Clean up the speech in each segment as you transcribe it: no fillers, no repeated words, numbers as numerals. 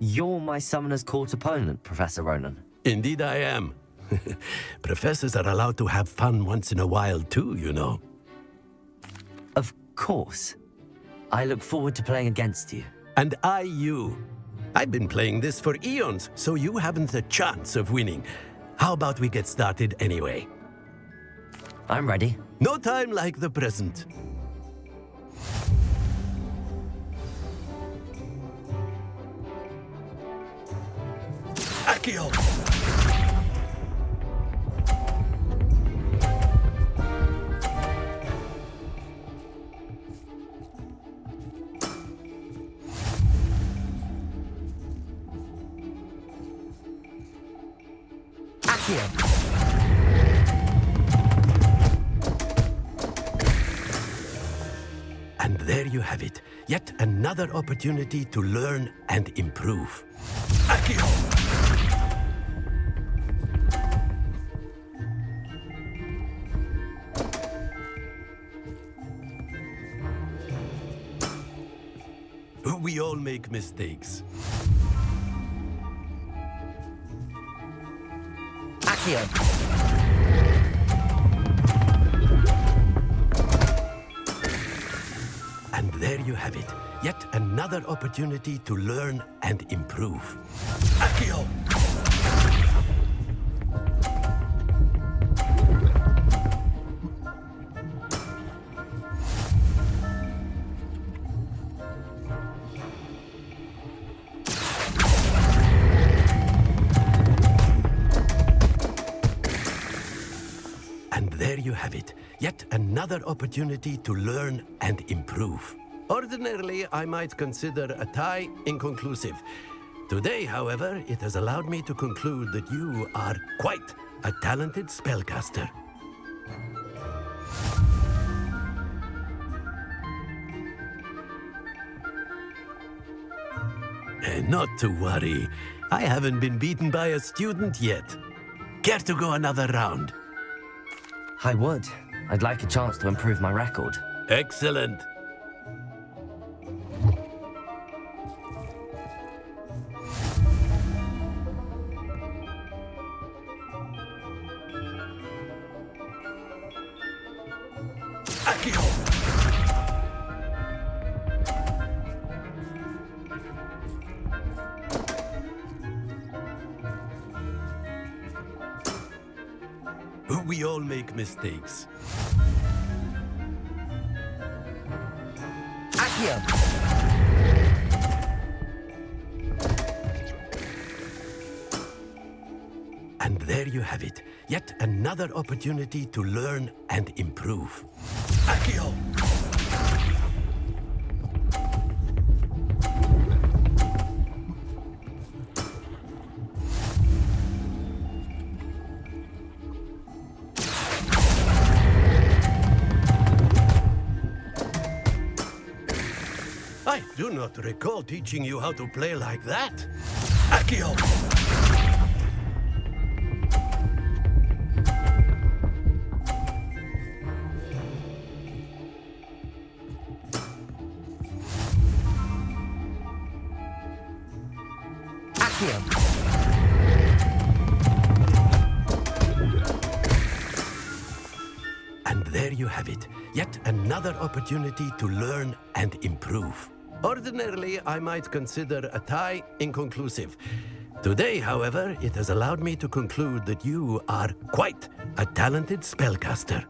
You're my Summoner's Court opponent, Professor Ronan. Indeed I am. Professors are allowed to have fun once in a while too, you know. Of course. I look forward to playing against you. And I you. I've been playing this for eons, so you haven't a chance of winning. How about we get started anyway? I'm ready. No time like the present. Accio! And there you have it. Yet another opportunity to learn and improve. Accio! We all make mistakes. Accio! And there you have it. Yet another opportunity to learn and improve. Accio! And there you have it. Yet another opportunity to learn and improve. Ordinarily, I might consider a tie inconclusive. Today, however, it has allowed me to conclude that you are quite a talented spellcaster. Not to worry. I haven't been beaten by a student yet. Care to go another round? I would. I'd like a chance to improve my record. Excellent. Accio! We all make mistakes. Accio! And there you have it. Yet another opportunity to learn and improve. Accio! I do not recall teaching you how to play like that. Accio! Accio! And there you have it. Yet another opportunity to learn and improve. Ordinarily, I might consider a tie inconclusive. Today, however, it has allowed me to conclude that you are quite a talented spellcaster.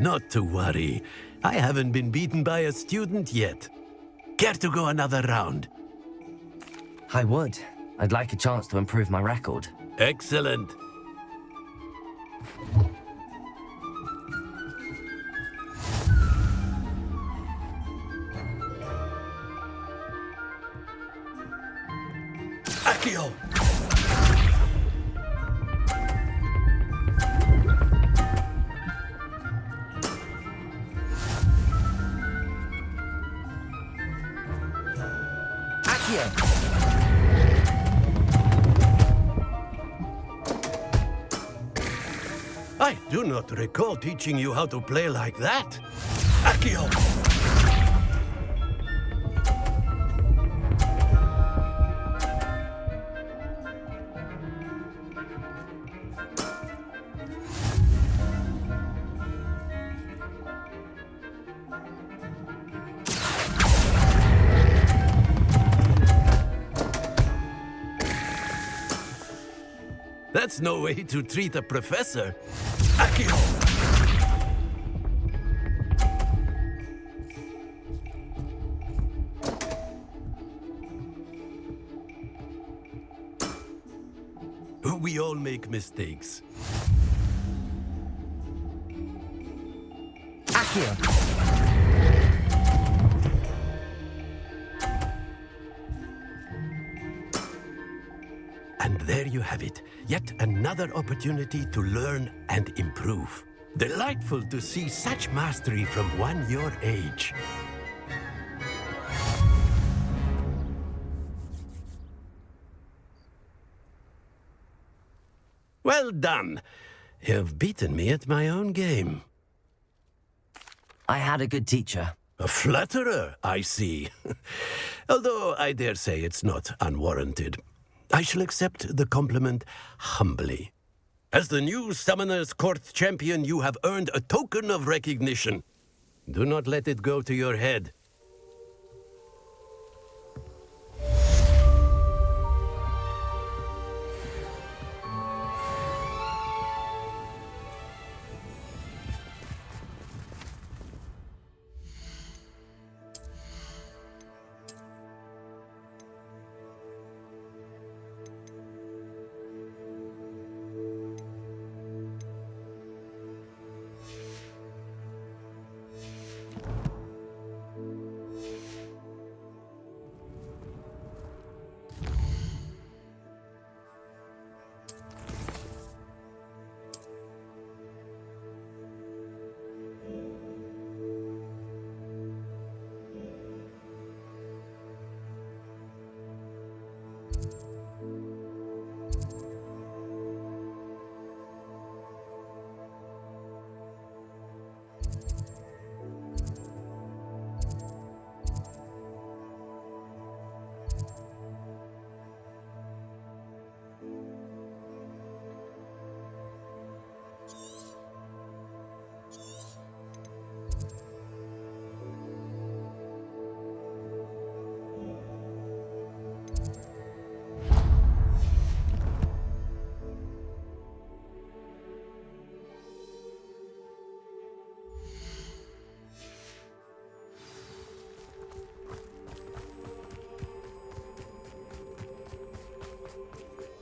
Not to worry. I haven't been beaten by a student yet. Care to go another round? I would. I'd like a chance to improve my record. Excellent. Accio! Accio! I do not recall teaching you how to play like that. Accio! That's no way to treat a professor. Accio! We all make mistakes. Accio. And there you have it. Yet another opportunity to learn and improve. Delightful to see such mastery from one your age. Well done. You've beaten me at my own game. I had a good teacher. A flatterer, I see. Although I dare say it's not unwarranted. I shall accept the compliment humbly. As the new Summoner's Court champion, you have earned a token of recognition. Do not let it go to your head.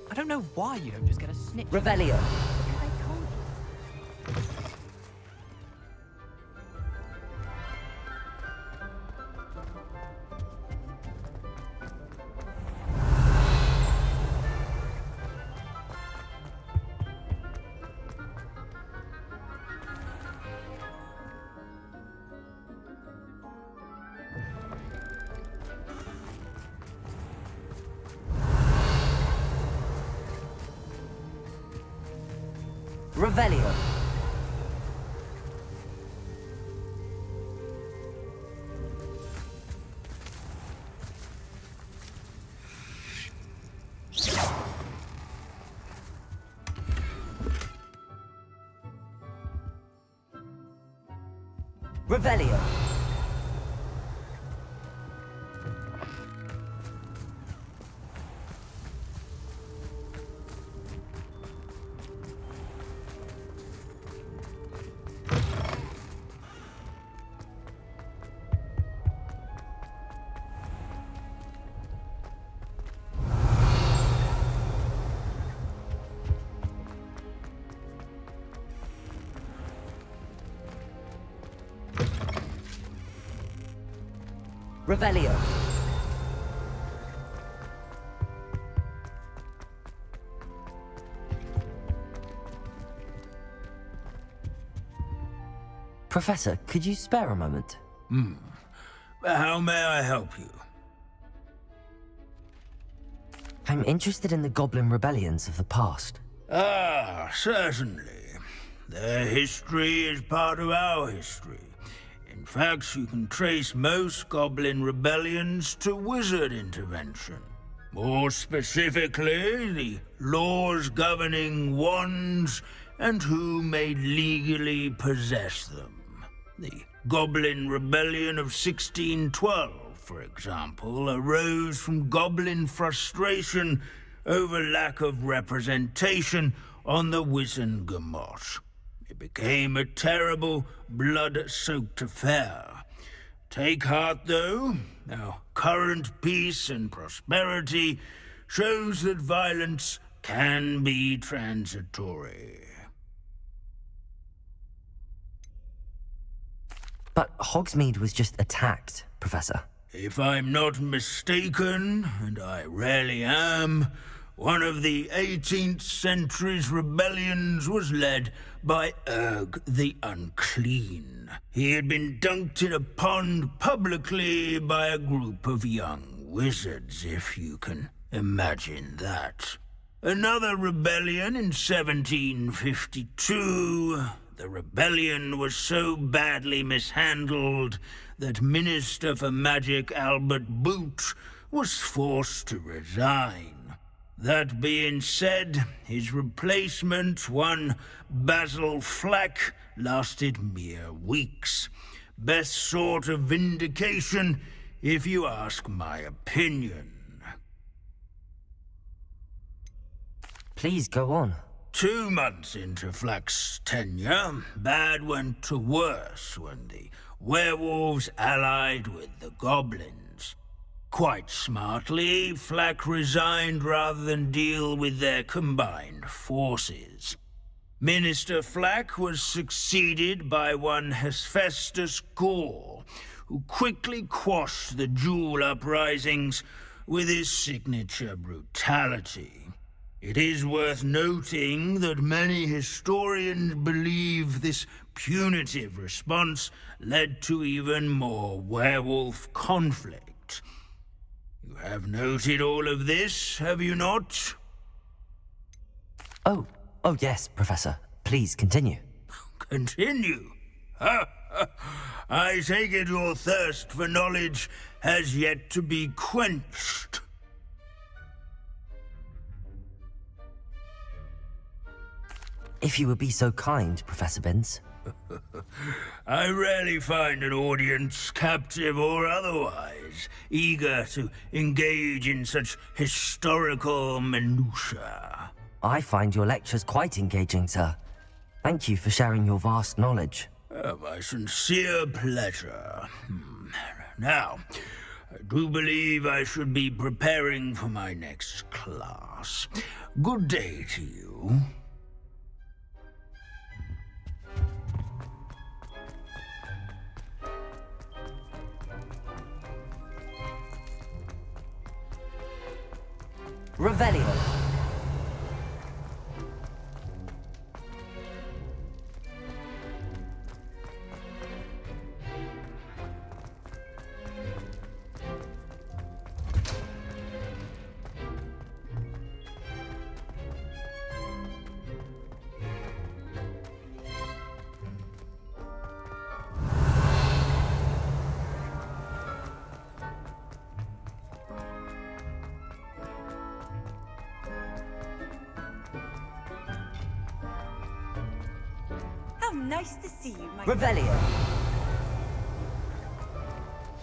I don't know why you don't just get a snitch. Revelio. I told you. Revelio. Revelio. Revelio. Professor, could you spare a moment? How may I help you? I'm interested in the goblin rebellions of the past. Ah, certainly. Their history is part of our history. In fact, you can trace most goblin rebellions to wizard intervention. More specifically, the laws governing wands and who may legally possess them. The Goblin Rebellion of 1612, for example, arose from goblin frustration over lack of representation on the Wizengamot. It became a terrible, blood-soaked affair. Take heart, though. Our current peace and prosperity shows that violence can be transitory. But Hogsmeade was just attacked, Professor. If I'm not mistaken, and I rarely am, one of the 18th century's rebellions was led by Urg the Unclean. He had been dunked in a pond publicly by a group of young wizards, if you can imagine that. Another rebellion in 1752. The rebellion was so badly mishandled that Minister for Magic Albert Boot was forced to resign. That being said, his replacement, one Basil Flack, lasted mere weeks. Best sort of vindication, if you ask my opinion. Please go on. 2 months into Flack's tenure, bad went to worse when the werewolves allied with the goblins. Quite smartly, Flack resigned rather than deal with their combined forces. Minister Flack was succeeded by one Hephaestus Gore, who quickly quashed the Jewel uprisings with his signature brutality. It is worth noting that many historians believe this punitive response led to even more werewolf conflict. You have noted all of this, have you not? Oh yes, Professor. Please continue. Continue? I take it your thirst for knowledge has yet to be quenched. If you would be so kind, Professor Binns. I rarely find an audience, captive or otherwise, eager to engage in such historical minutiae. I find your lectures quite engaging, sir. Thank you for sharing your vast knowledge. My sincere pleasure. Now, I do believe I should be preparing for my next class. Good day to you. Revelio. How nice to see you, my Revelio.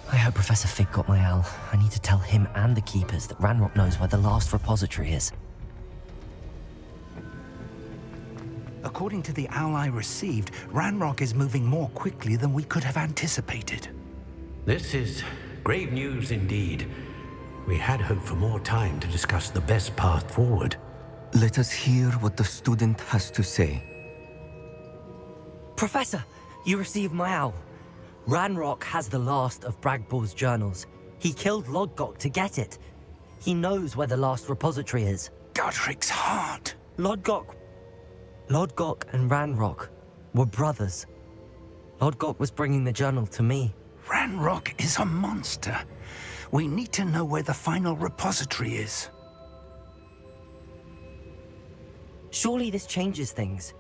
I hope Professor Fig got my owl. I need to tell him and the keepers that Ranrock knows where the last repository is. According to the owl I received, Ranrock is moving more quickly than we could have anticipated. This is grave news indeed. We had hoped for more time to discuss the best path forward. Let us hear what the student has to say. Professor, you received my owl. Ranrock has the last of Bragball's journals. He killed Lodgok to get it. He knows where the last repository is. Godric's heart. Lodgok and Ranrock were brothers. Lodgok was bringing the journal to me. Ranrock is a monster. We need to know where the final repository is. Surely this changes things.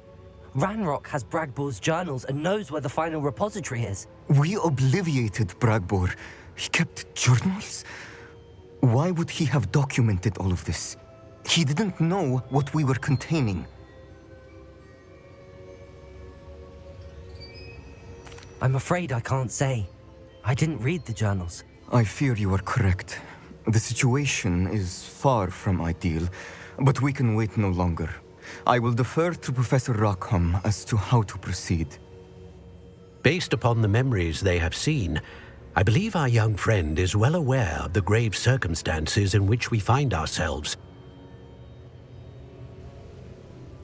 Ranrock has Bragbor's journals and knows where the final repository is. We obliviated Bragbor. He kept journals? Why would he have documented all of this? He didn't know what we were containing. I'm afraid I can't say. I didn't read the journals. I fear you are correct. The situation is far from ideal, but we can wait no longer. I will defer to Professor Rackham as to how to proceed. Based upon the memories they have seen, I believe our young friend is well aware of the grave circumstances in which we find ourselves.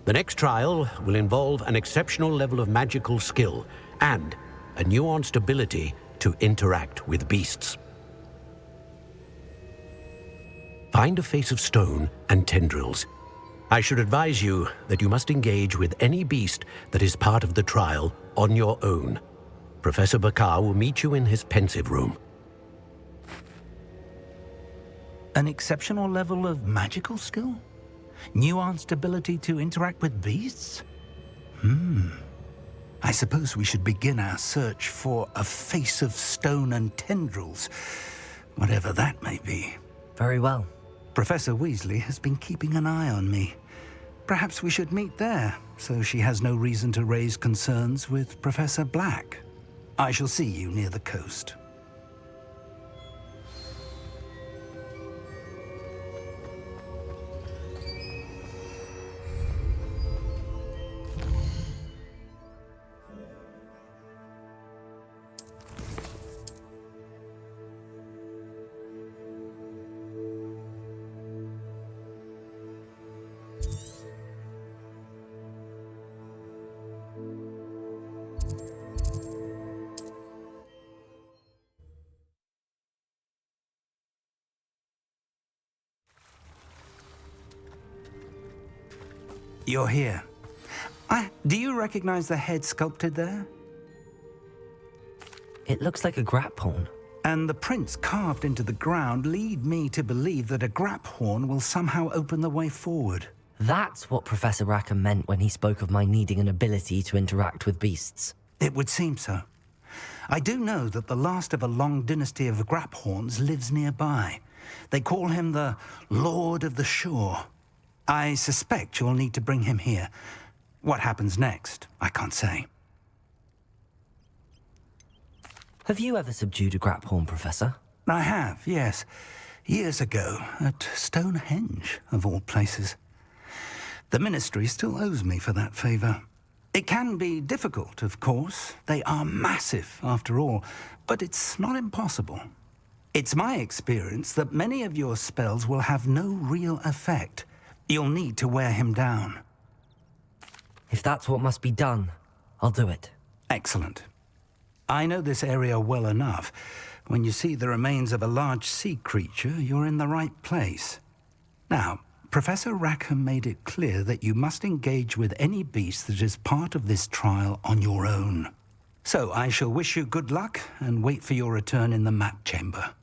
The next trial will involve an exceptional level of magical skill and a nuanced ability to interact with beasts. Find a face of stone and tendrils. I should advise you that you must engage with any beast that is part of the trial on your own. Professor Bakar will meet you in his pensive room. An exceptional level of magical skill? Nuanced ability to interact with beasts? I suppose we should begin our search for a face of stone and tendrils, whatever that may be. Very well. Professor Weasley has been keeping an eye on me. Perhaps we should meet there, so she has no reason to raise concerns with Professor Black. I shall see you near the coast. You're here. Do you recognize the head sculpted there? It looks like a graphorn. And the prints carved into the ground lead me to believe that a graphorn will somehow open the way forward. That's what Professor Rackham meant when he spoke of my needing an ability to interact with beasts. It would seem so. I do know that the last of a long dynasty of graphorns lives nearby. They call him the Lord of the Shore. I suspect you'll need to bring him here. What happens next, I can't say. Have you ever subdued a graphorn, Professor? I have, yes. Years ago, at Stonehenge, of all places. The Ministry still owes me for that favor. It can be difficult, of course. They are massive, after all, but it's not impossible. It's my experience that many of your spells will have no real effect. You'll need to wear him down. If that's what must be done, I'll do it. Excellent. I know this area well enough. When you see the remains of a large sea creature, you're in the right place. Now, Professor Rackham made it clear that you must engage with any beast that is part of this trial on your own. So I shall wish you good luck and wait for your return in the map chamber.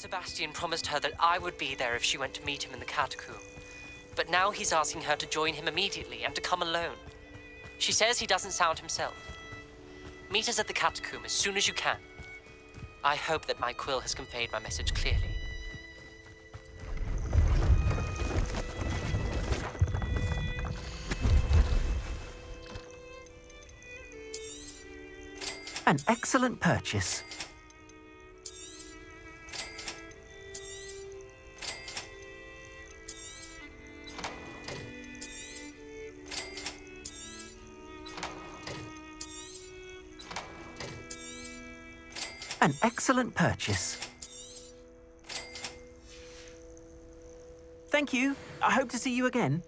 Sebastian promised her that I would be there if she went to meet him in the catacomb. But now he's asking her to join him immediately and to come alone. She says he doesn't sound himself. Meet us at the catacomb as soon as you can. I hope that my quill has conveyed my message clearly. An excellent purchase. An excellent purchase. Thank you. I hope to see you again.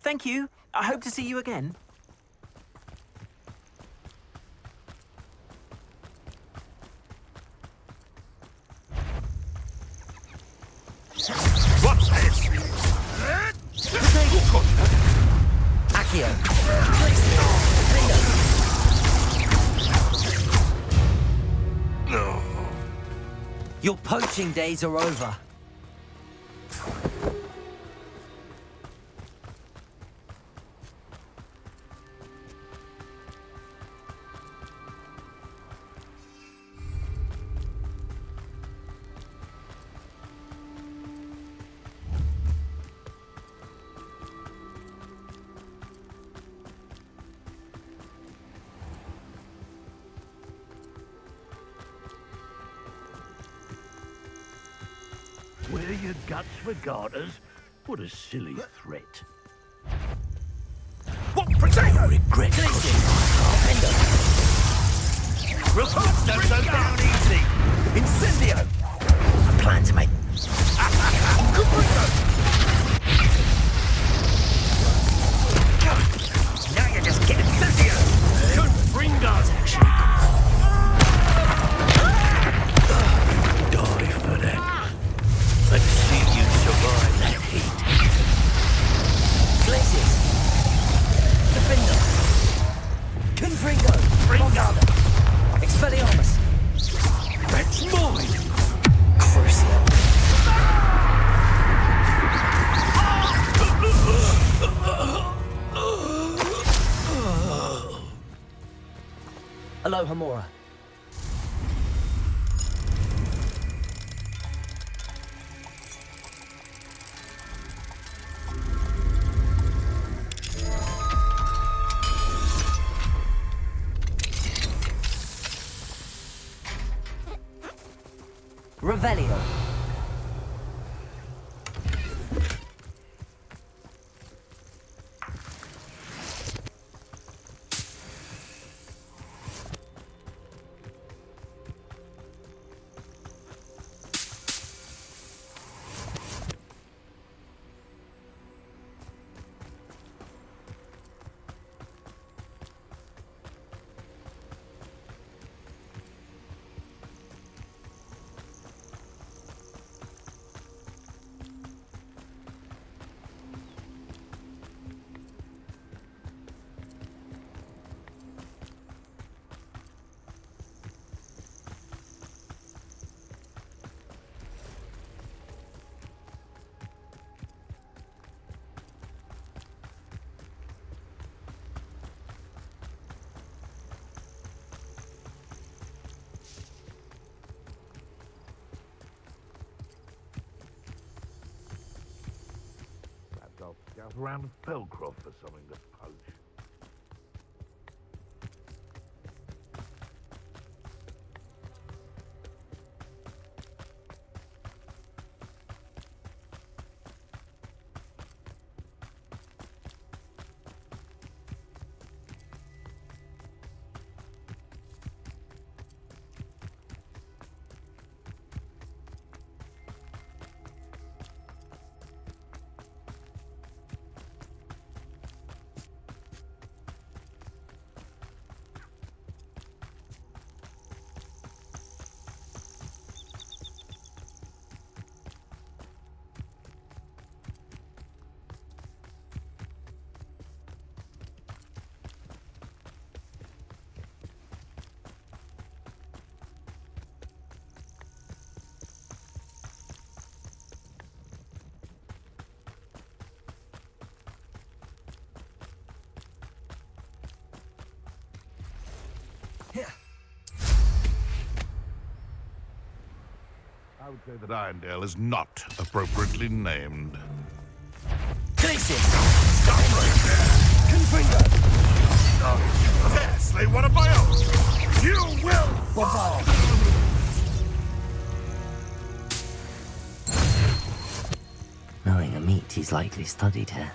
Thank you. I hope to see you again. What's this? Accio. Your poaching days are over. Where your guts for garters? What a silly threat. What potato? Regret. Reports don't go down easy. Incendio. I plan to make... Now you're just getting incendio. Good bring guards action. Die for that. Let's see you survive that heat. Glaciers. Defender. Confringo. Bringada. Expelliarmus. That's mine. Crucio. Aloha Mora. Revelio. I'll scout around Felcroft for something to poach. I would say that Irondale is not appropriately named. Places! Stop right there! Confringo! There, slay one of my own! You will fall! Knowing a meat, he's likely studied here.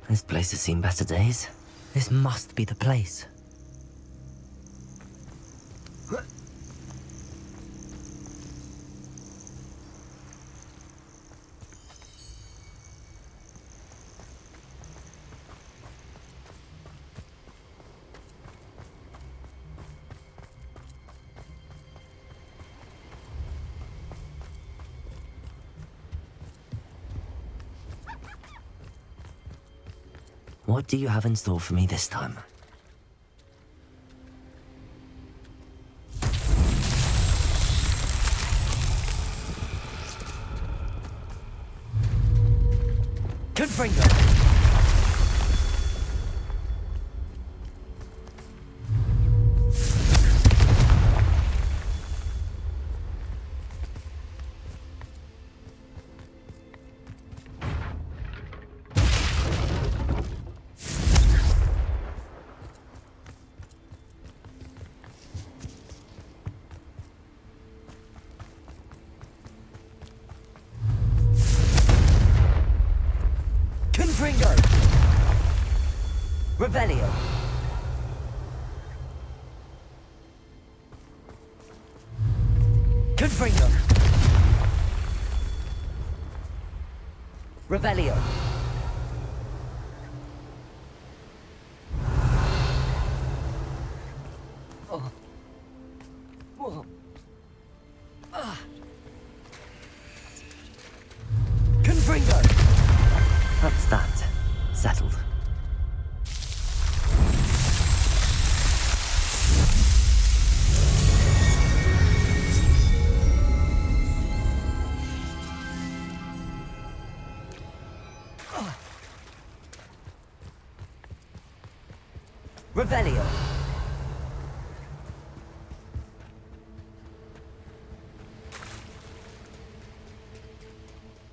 This place has seen better days. This must be the place. What do you have in store for me this time? Confringo! Confringo! Revelio! Confringo! Revelio! Oh. Whoa. Confringo! That's that. Settled. Revelio.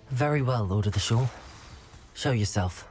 Very well, Lord of the Shore. Show yourself.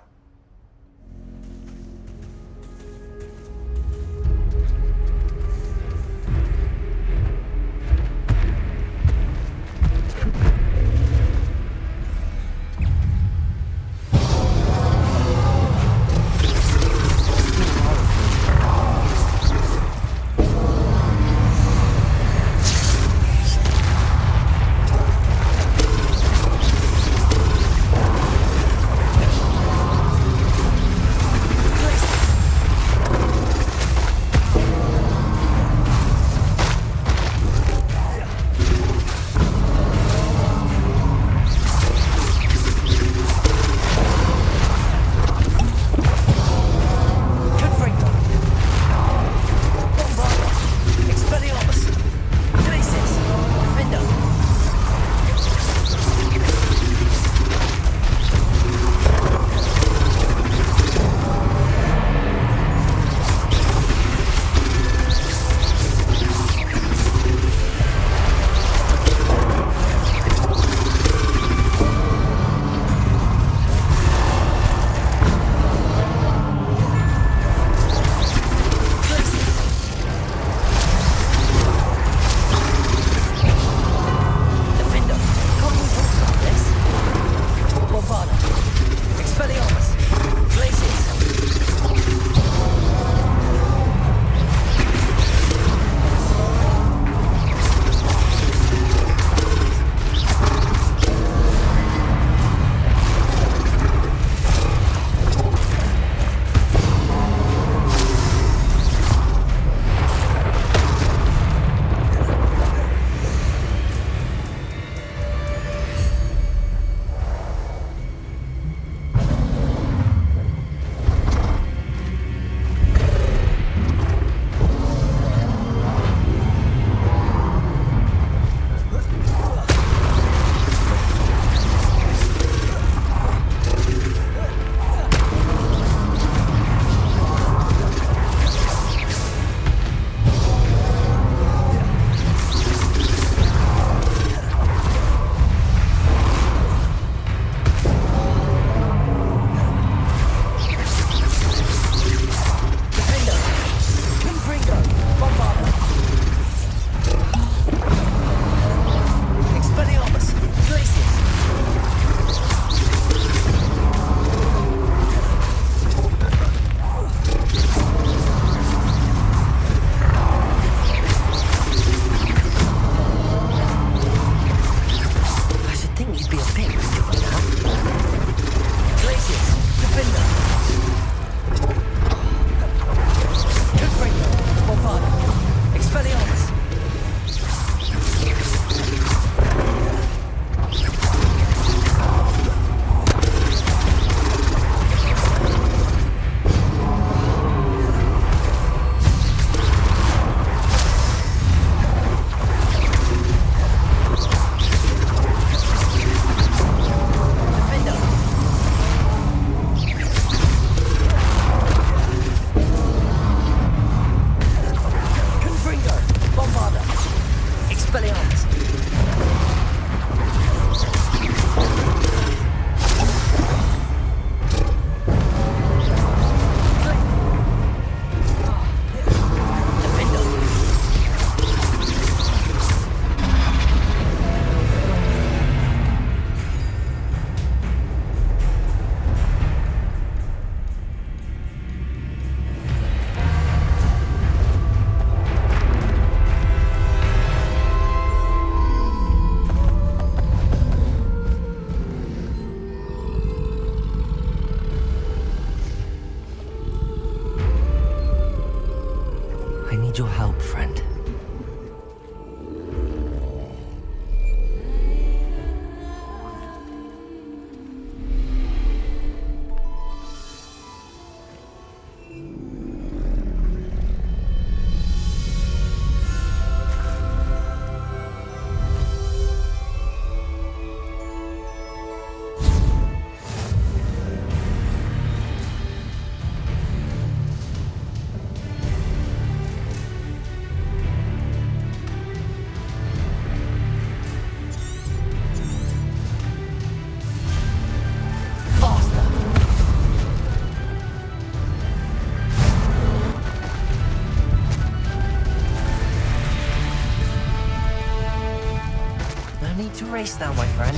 No need to race now, my friend.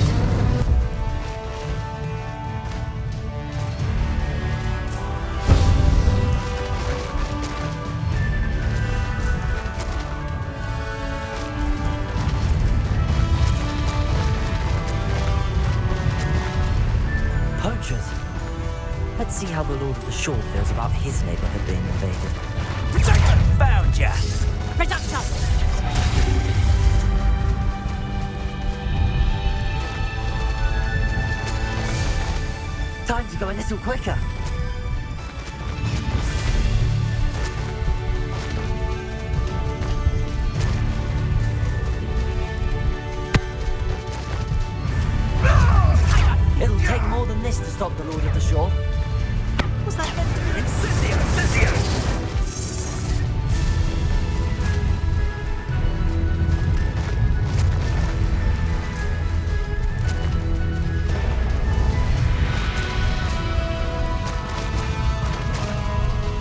Poachers. Let's see how the Lord of the Shore feels about his neighborhood being invaded. Protector! Found ya! Reductor! Time to go a little quicker. It'll take more than this to stop the Lord of the Shore. Was that meant to be? Incendio! Incendio!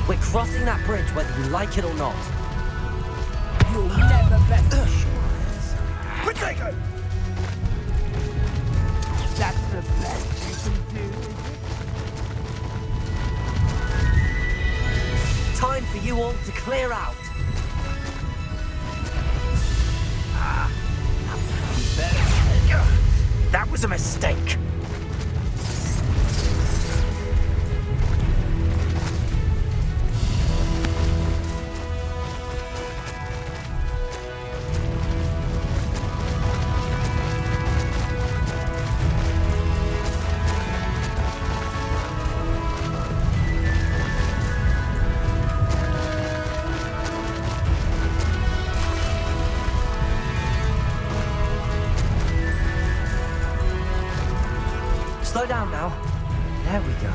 We're crossing that bridge whether you like it or not. You'll never bet the shores. Protego! That's the best you can do, is it? Time for you all to clear out. That was a mistake. Slow down now. There we go.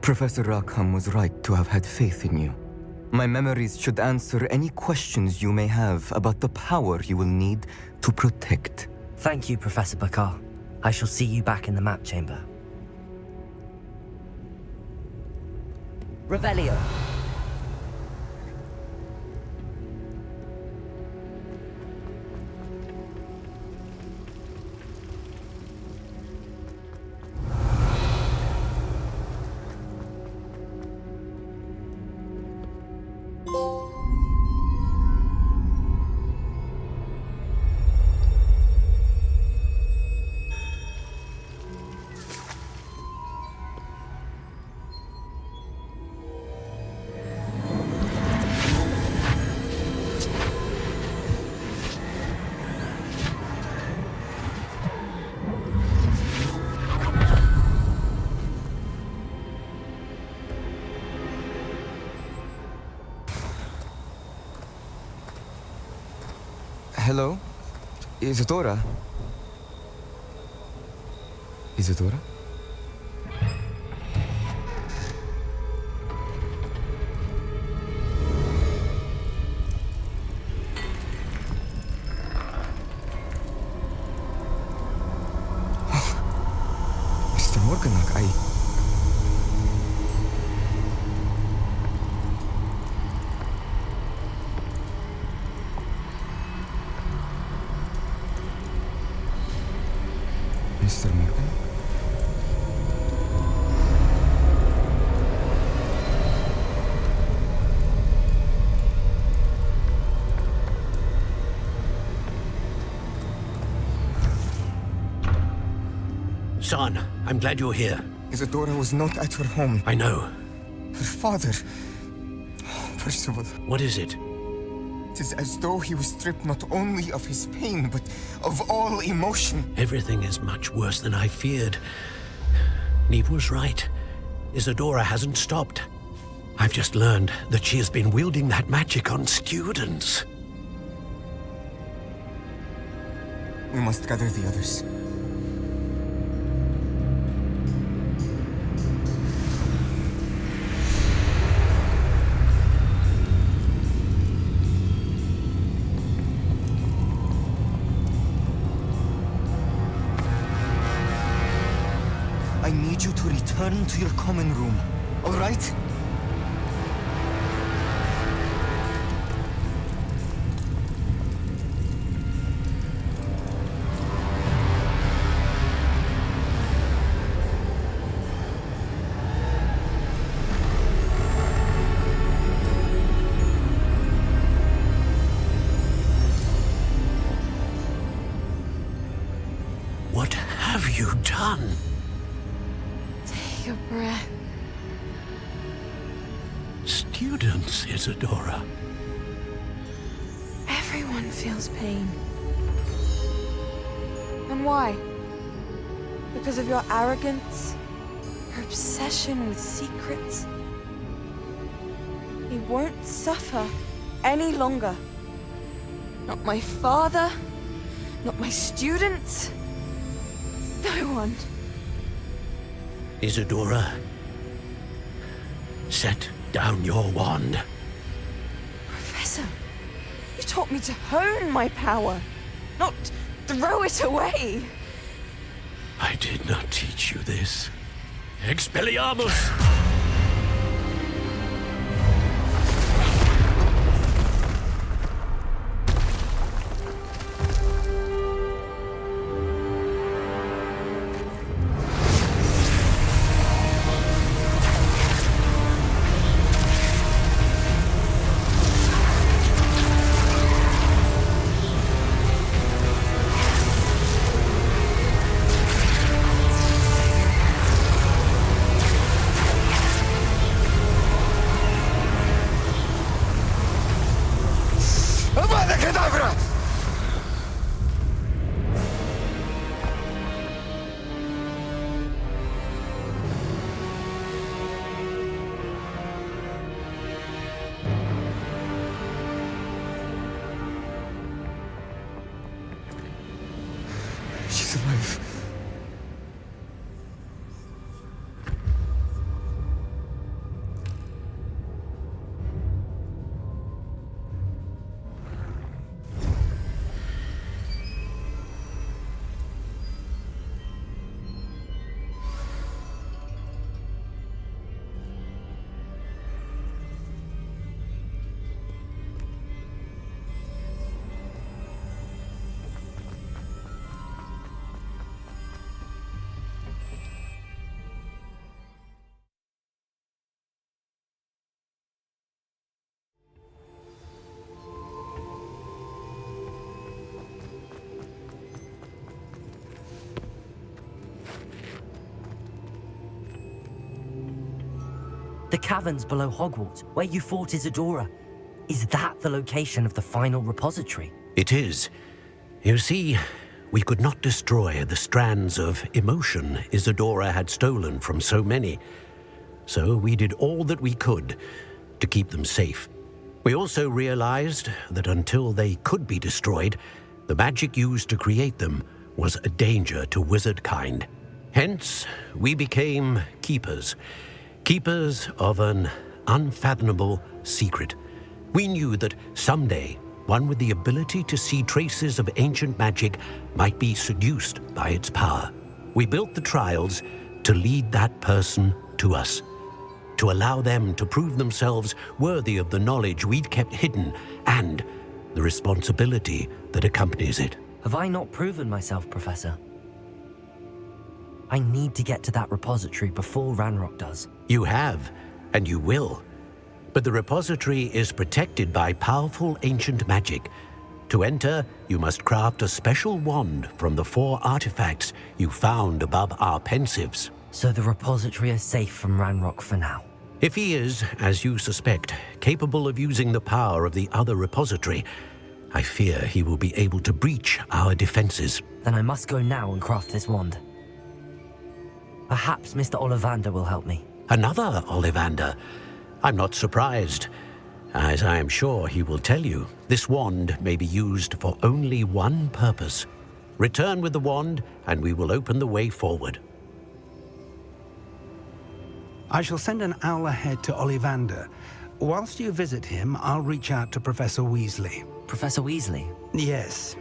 Professor Rackham was right to have had faith in you. My memories should answer any questions you may have about the power you will need to protect. Thank you, Professor Bakar. I shall see you back in the map chamber. Revelio. Hello? Isadora? Isadora? Mr. Morganach, Mr. Morgan? Son, I'm glad you're here. Isadora was not at her home. I know. Her father... Percival. What is it? It is as though he was stripped not only of his pain, but of all emotion. Everything is much worse than I feared. Neve was right. Isadora hasn't stopped. I've just learned that she has been wielding that magic on students. We must gather the others. I need you to return to your common room, all right? What have you done? Take a breath. Students, Isadora. Everyone feels pain. And why? Because of your arrogance? Your obsession with secrets? He won't suffer any longer. Not my father, not my students, no one. Isadora, set down your wand. Professor, you taught me to hone my power, not throw it away. I did not teach you this. Expelliarmus! She's alive. The caverns below Hogwarts, where you fought Isadora. Is that the location of the final repository? It is. You see, we could not destroy the strands of emotion Isadora had stolen from so many. So we did all that we could to keep them safe. We also realized that until they could be destroyed, the magic used to create them was a danger to wizard kind. Hence, we became keepers. Keepers of an unfathomable secret. We knew that someday, one with the ability to see traces of ancient magic might be seduced by its power. We built the trials to lead that person to us, to allow them to prove themselves worthy of the knowledge we'd kept hidden and the responsibility that accompanies it. Have I not proven myself, Professor? I need to get to that repository before Ranrock does. You have, and you will. But the repository is protected by powerful ancient magic. To enter, you must craft a special wand from the 4 artifacts you found above our pensives. So the repository is safe from Ranrock for now. If he is, as you suspect, capable of using the power of the other repository, I fear he will be able to breach our defenses. Then I must go now and craft this wand. Perhaps Mr. Ollivander will help me. Another Ollivander? I'm not surprised. As I am sure he will tell you, this wand may be used for only one purpose. Return with the wand, and we will open the way forward. I shall send an owl ahead to Ollivander. Whilst you visit him, I'll reach out to Professor Weasley. Professor Weasley? Yes.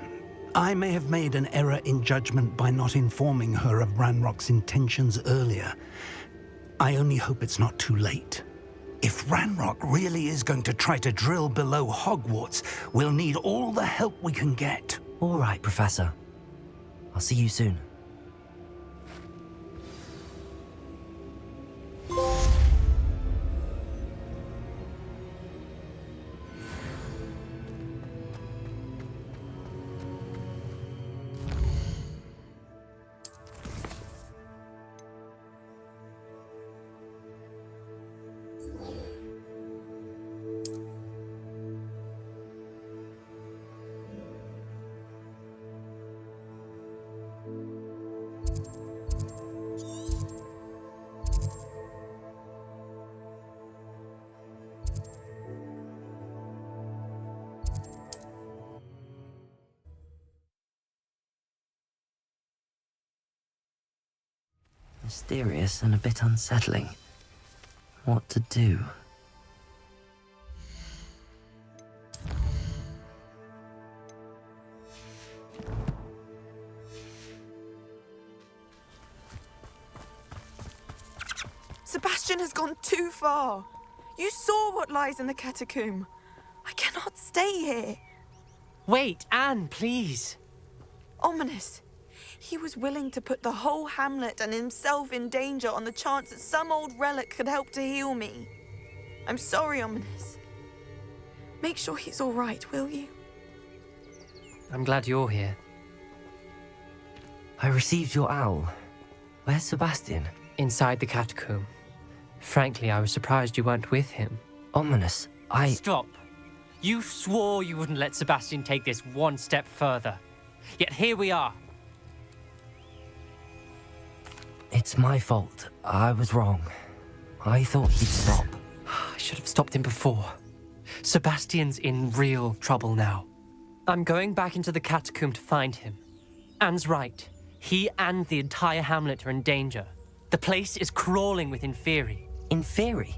I may have made an error in judgment by not informing her of Ranrock's intentions earlier. I only hope it's not too late. If Ranrock really is going to try to drill below Hogwarts, we'll need all the help we can get. All right, Professor. I'll see you soon. Mysterious and a bit unsettling. What to do? Sebastian has gone too far. You saw what lies in the catacomb. I cannot stay here. Wait, Anne, please. Ominous. He was willing to put the whole hamlet and himself in danger on the chance that some old relic could help to heal me. I'm sorry, Ominous. Make sure he's all right, will you? I'm glad you're here. I received your owl. Where's Sebastian? Inside the catacomb. Frankly, I was surprised you weren't with him. Ominous, Stop. You swore you wouldn't let Sebastian take this one step further. Yet here we are. It's my fault. I was wrong. I thought he'd stop. I should have stopped him before. Sebastian's in real trouble now. I'm going back into the catacomb to find him. Anne's right. He and the entire hamlet are in danger. The place is crawling with Inferi. Inferi?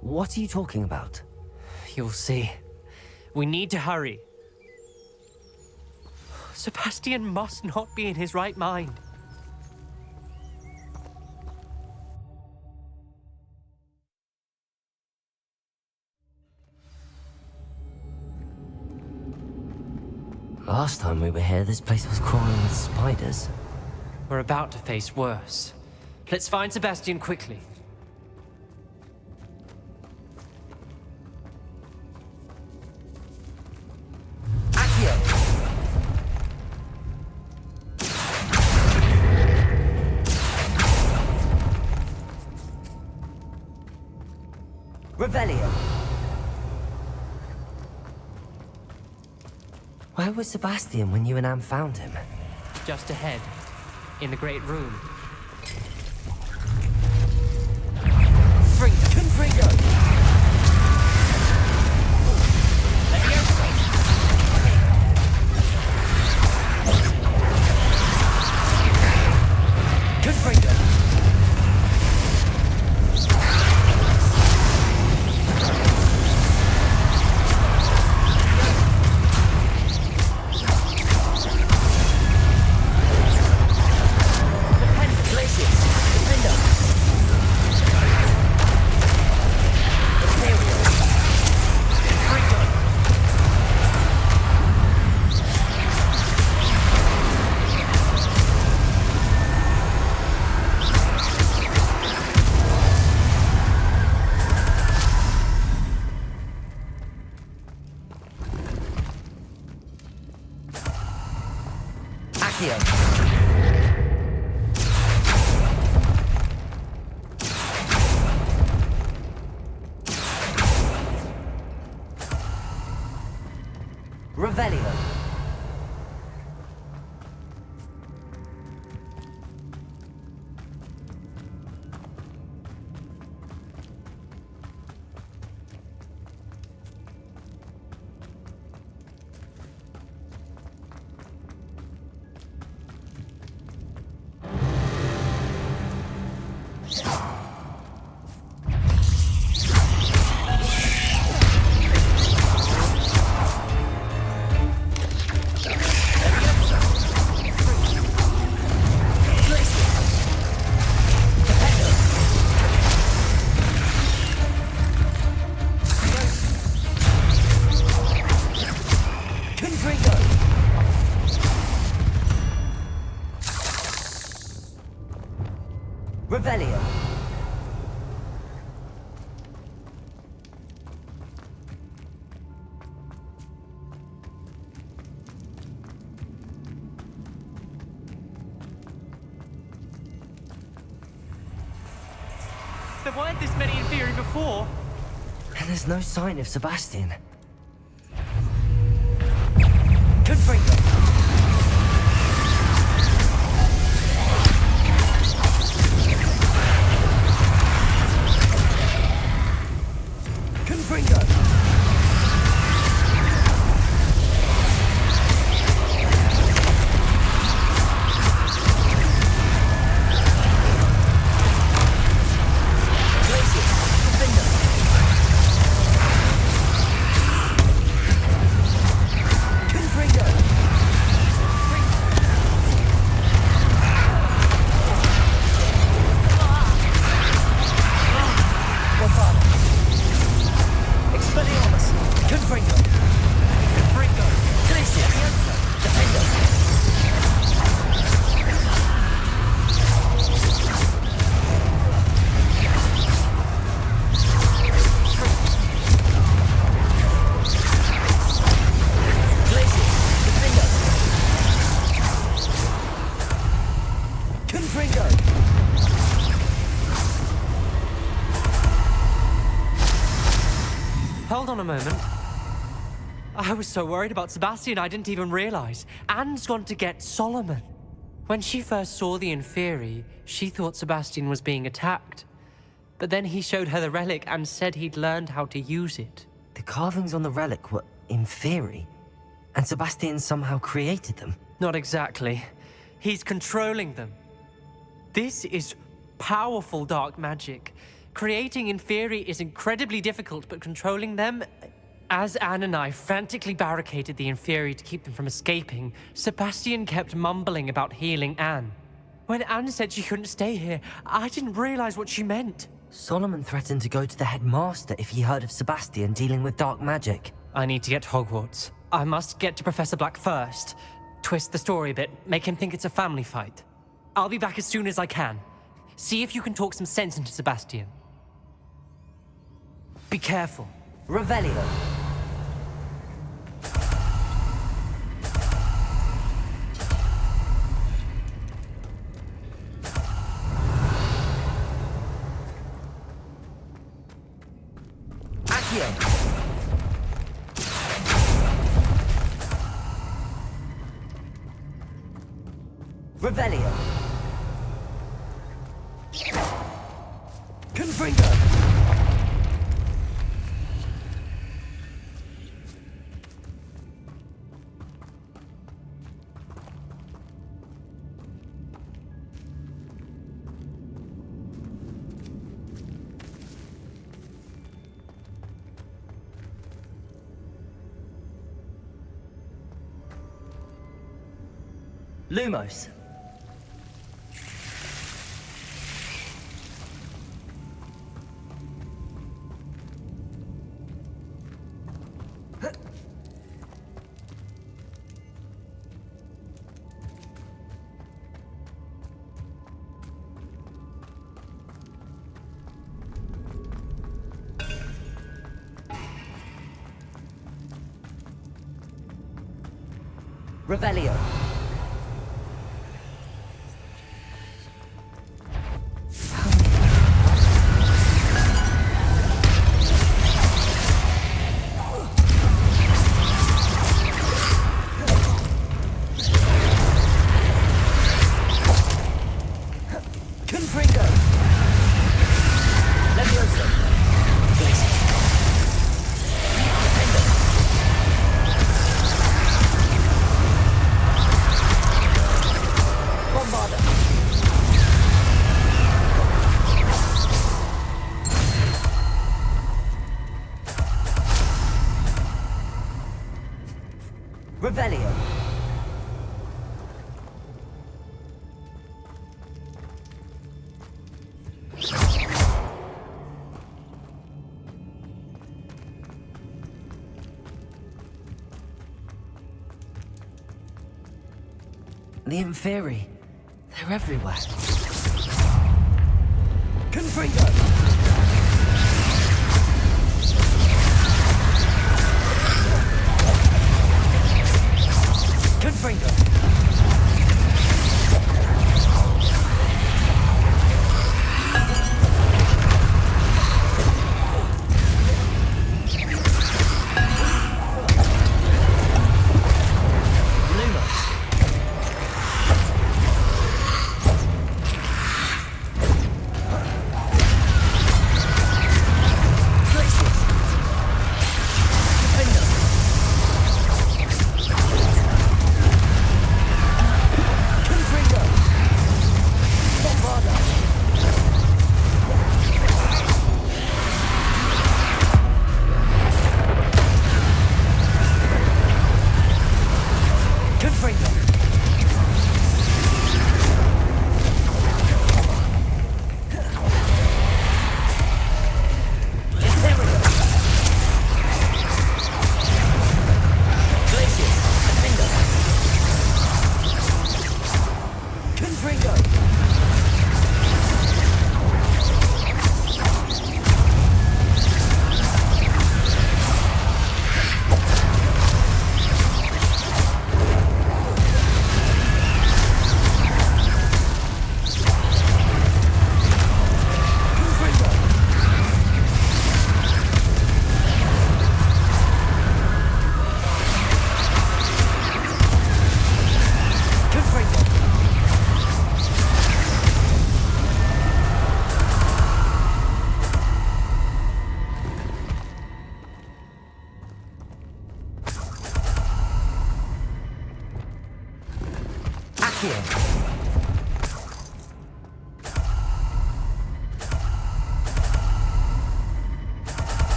What are you talking about? You'll see. We need to hurry. Sebastian must not be in his right mind. Last time we were here, this place was crawling with spiders. We're about to face worse. Let's find Sebastian quickly. Revelio. Where was Sebastian when you and Anne found him? Just ahead, in the Great Room. Confringo! Accio. Revelio. Revelio. There weren't this many in theory before. And there's no sign of Sebastian. Confringo. Confringo. Hold on a moment. I was so worried about Sebastian I didn't even realize. Anne's gone to get Solomon. When she first saw the Inferi, she thought Sebastian was being attacked. But then he showed her the relic and said he'd learned how to use it. The carvings on the relic were Inferi, and Sebastian somehow created them. Not exactly. He's controlling them. This is powerful dark magic. Creating Inferi is incredibly difficult, but controlling them... As Anne and I frantically barricaded the Inferi to keep them from escaping, Sebastian kept mumbling about healing Anne. When Anne said she couldn't stay here, I didn't realize what she meant. Solomon threatened to go to the headmaster if he heard of Sebastian dealing with dark magic. I need to get to Hogwarts. I must get to Professor Black first. Twist the story a bit, make him think it's a family fight. I'll be back as soon as I can. See if you can talk some sense into Sebastian. Be careful. Revelio. Accio. Revelio. Confringo. Lumos. Revelio. Revelio. The Inferi. They're everywhere. Confringo! Confringo!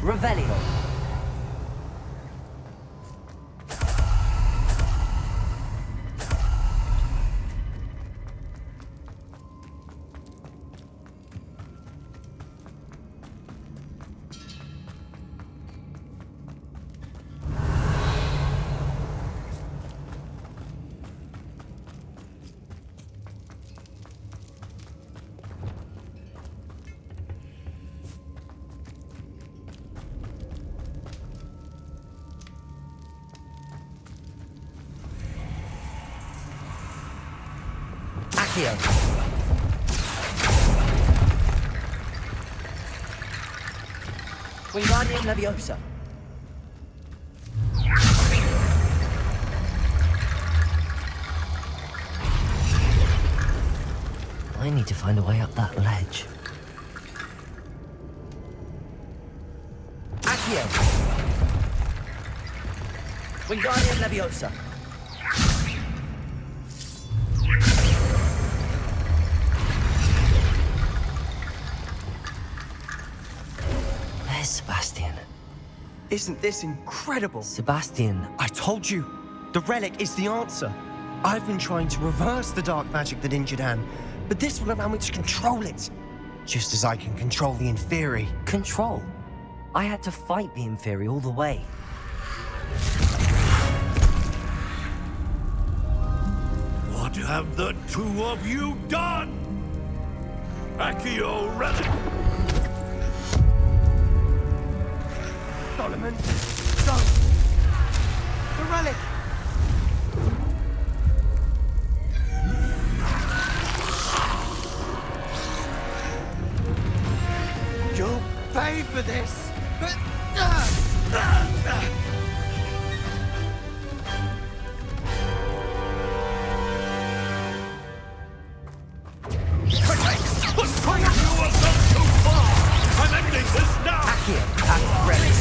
Revelio. Wingardium Leviosa. I need to find a way up that ledge. Accio. Wingardium Leviosa. Sebastian. Isn't this incredible? Sebastian. I told you, the relic is the answer. I've been trying to reverse the dark magic that injured Anne, but this will allow me to control it. Just as I can control the Inferi. Control? I had to fight the Inferi all the way. What have the two of you done? Accio relic! Solomon, don't! The relic! You'll pay for this! I'm ending this now! Accio at relic.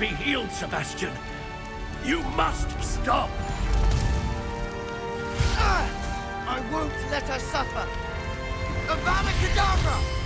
Be healed, Sebastian. You must stop. I won't let her suffer. Avada Kedavra!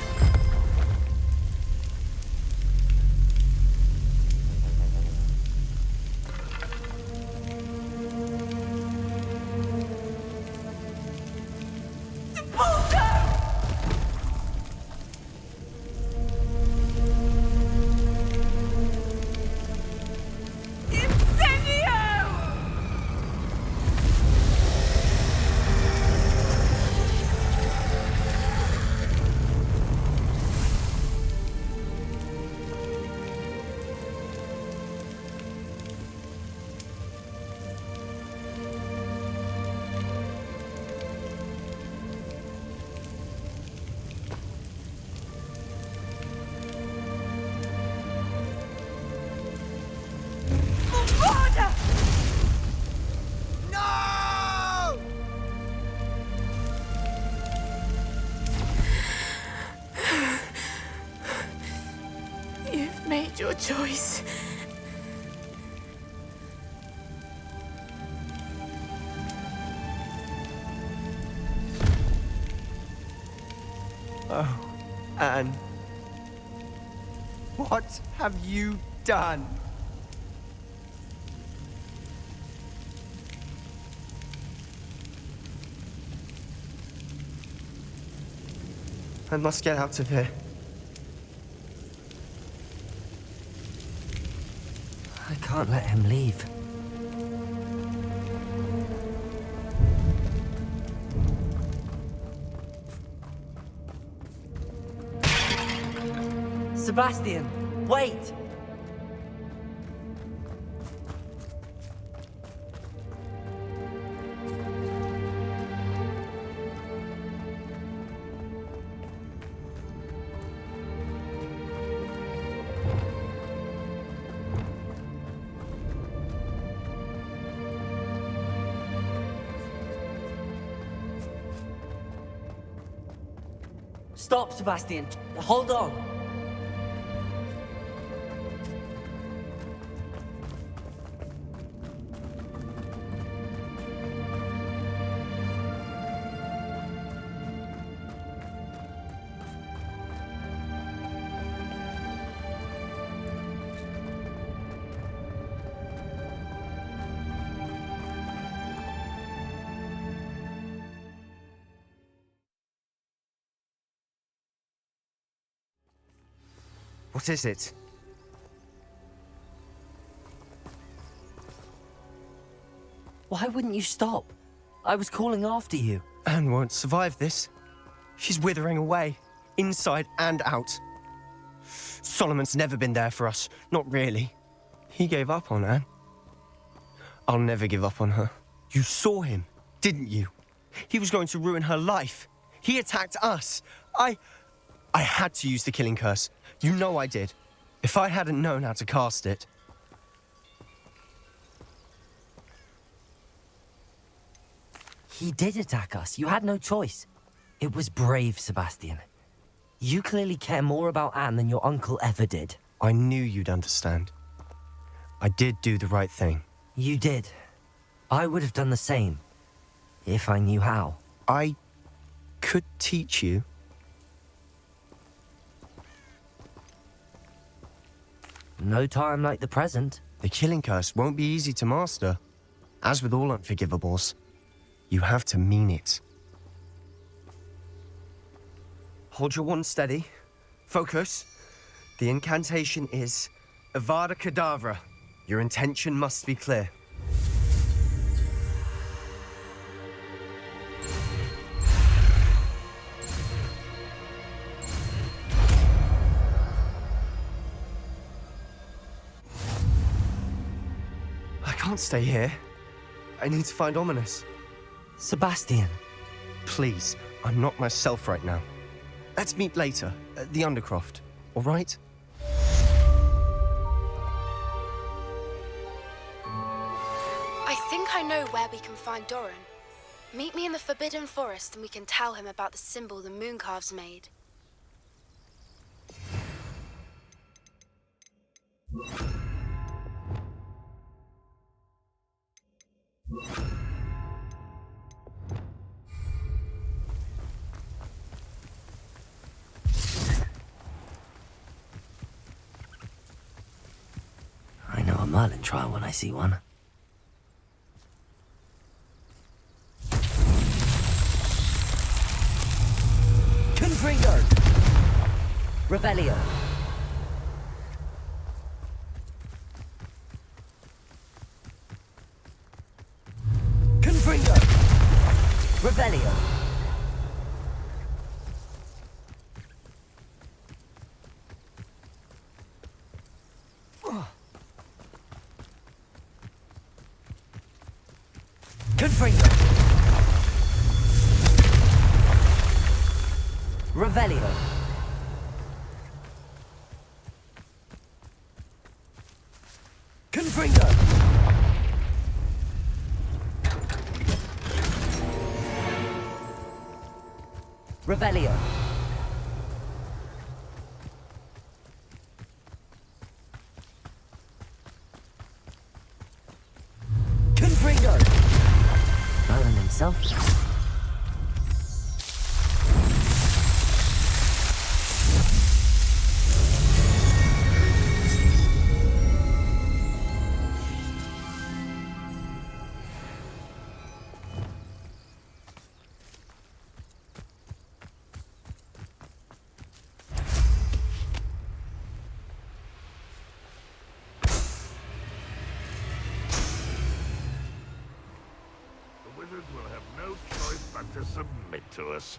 You've made your choice. Oh, Anne. What have you done? I must get out of here. I can't let him leave. Sebastian, wait! Stop, Sebastian. Hold on. What is it? Why wouldn't you stop? I was calling after you. Anne won't survive this. She's withering away, inside and out. Solomon's never been there for us, not really. He gave up on Anne. I'll never give up on her. You saw him, didn't you? He was going to ruin her life. He attacked us. I had to use the killing curse. You know I did. If I hadn't known how to cast it... He did attack us. You had no choice. It was brave, Sebastian. You clearly care more about Anne than your uncle ever did. I knew you'd understand. I did do the right thing. You did. I would have done the same, if I knew how. I could teach you. No time like the present. The killing curse won't be easy to master. As with all unforgivables, you have to mean it. Hold your wand steady. Focus. The incantation is Avada Kedavra. Your intention must be clear. I can't stay here. I need to find Ominous. Sebastian. Please, I'm not myself right now. Let's meet later, at the Undercroft, all right? I think I know where we can find Doran. Meet me in the Forbidden Forest and we can tell him about the symbol the Mooncalves made. I know a Merlin trial when I see one. Confringo! Revelio. Confringo! Revelio. Confringo! Revelio. Confringo! Revelio. myself. Will have no choice but to submit to us.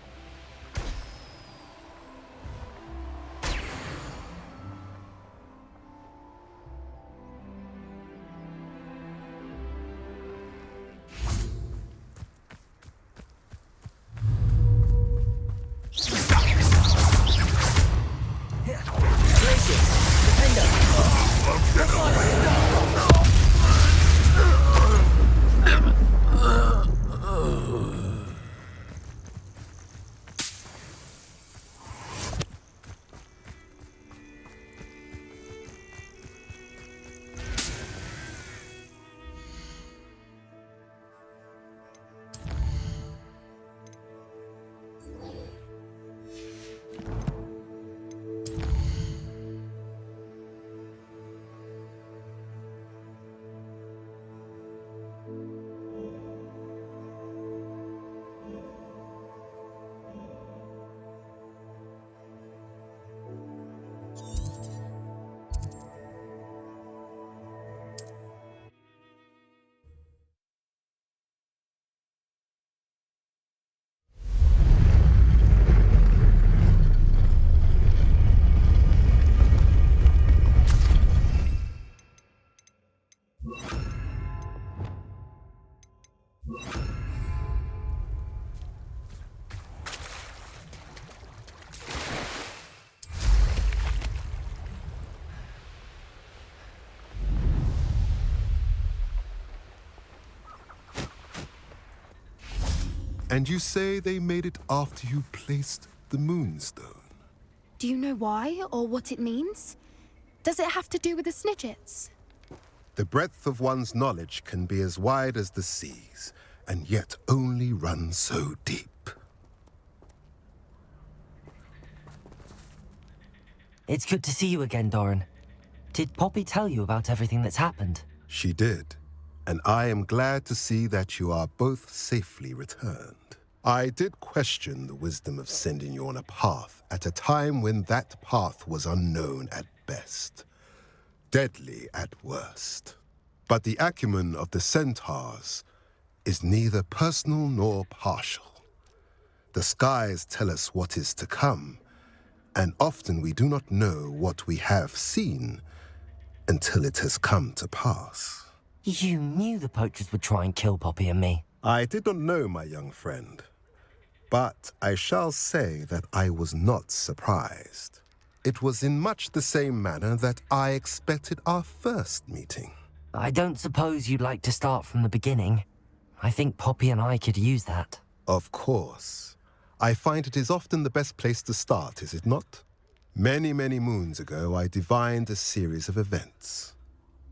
And you say they made it after you placed the moonstone? Do you know why or what it means? Does it have to do with the Snidgets? The breadth of one's knowledge can be as wide as the seas, and yet only run so deep. It's good to see you again, Doran. Did Poppy tell you about everything that's happened? She did, and I am glad to see that you are both safely returned. I did question the wisdom of sending you on a path at a time when that path was unknown at best, deadly at worst. But the acumen of the centaurs is neither personal nor partial. The skies tell us what is to come, and often we do not know what we have seen until it has come to pass. You knew the poachers would try and kill Poppy and me. I did not know, my young friend, but I shall say that I was not surprised. It was in much the same manner that I expected our first meeting. I don't suppose you'd like to start from the beginning. I think Poppy and I could use that. Of course. I find it is often the best place to start, is it not? Many, many moons ago, I divined a series of events.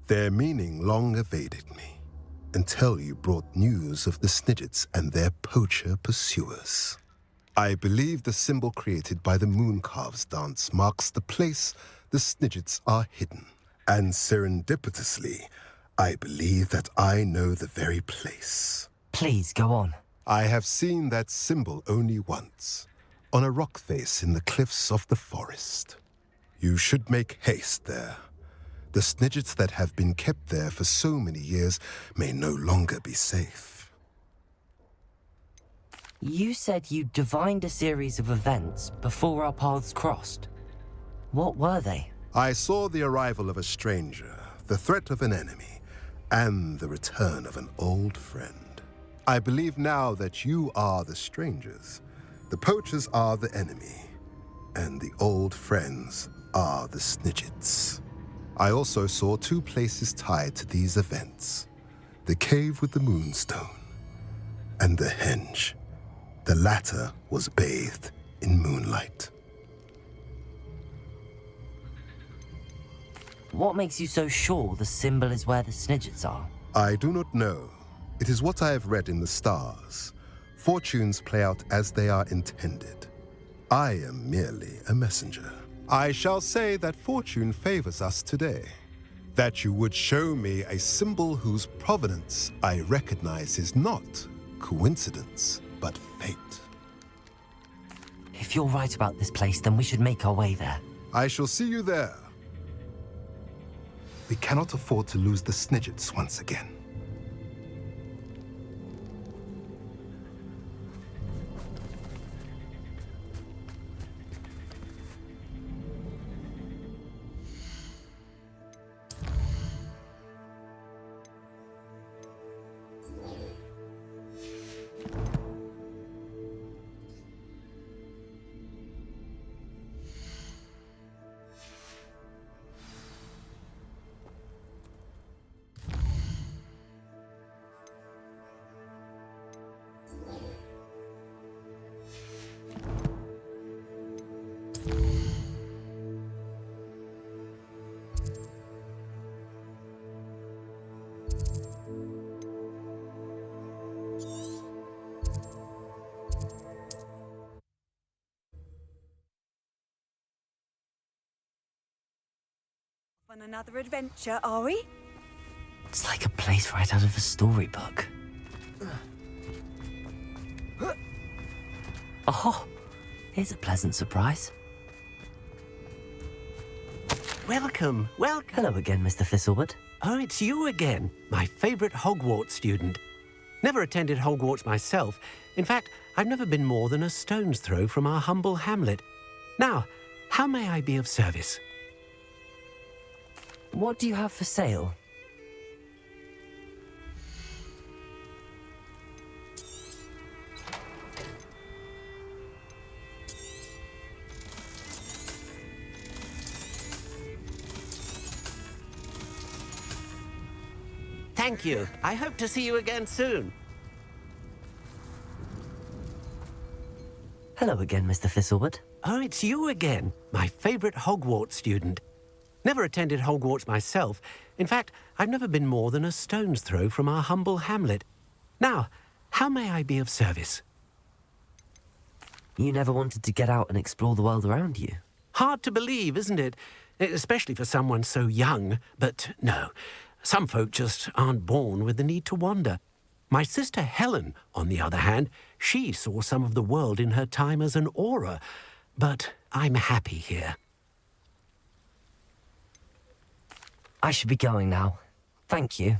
Their meaning long evaded me, until you brought news of the Snidgets and their poacher pursuers. I believe the symbol created by the Mooncalves dance marks the place the Snidgets are hidden. And serendipitously, I believe that I know the very place. Please, go on. I have seen that symbol only once, on a rock face in the cliffs of the forest. You should make haste there. The Snidgets that have been kept there for so many years may no longer be safe. You said you divined a series of events before our paths crossed. What were they? I saw the arrival of a stranger, the threat of an enemy, and the return of an old friend. I believe now that you are the strangers. The poachers are the enemy, and the old friends are the Snidgets. I also saw two places tied to these events: the cave with the moonstone and the henge. The latter was bathed in moonlight. What makes you so sure the symbol is where the Snidgets are? I do not know. It is what I have read in the stars. Fortunes play out as they are intended. I am merely a messenger. I shall say that fortune favors us today. That you would show me a symbol whose provenance I recognize is not coincidence, but fate. If you're right about this place, then we should make our way there. I shall see you there. We cannot afford to lose the Snidgets once again. On another adventure, are we? It's like a place right out of a storybook. Oh, here's a pleasant surprise. Welcome, welcome. Hello again, Mr. Thistlewood. Oh, it's you again, my favorite Hogwarts student. Never attended Hogwarts myself. In fact, I've never been more than a stone's throw from our humble hamlet. Now, how may I be of service? What do you have for sale? Thank you. I hope to see you again soon. Hello again, Mr. Thistlewood. Oh, it's you again, my favorite Hogwarts student. Never attended Hogwarts myself. In fact, I've never been more than a stone's throw from our humble hamlet. Now, how may I be of service? You never wanted to get out and explore the world around you. Hard to believe, isn't it? Especially for someone so young. But no, some folk just aren't born with the need to wander. My sister Helen, on the other hand, she saw some of the world in her time as an auror. But I'm happy here. I should be going now. Thank you.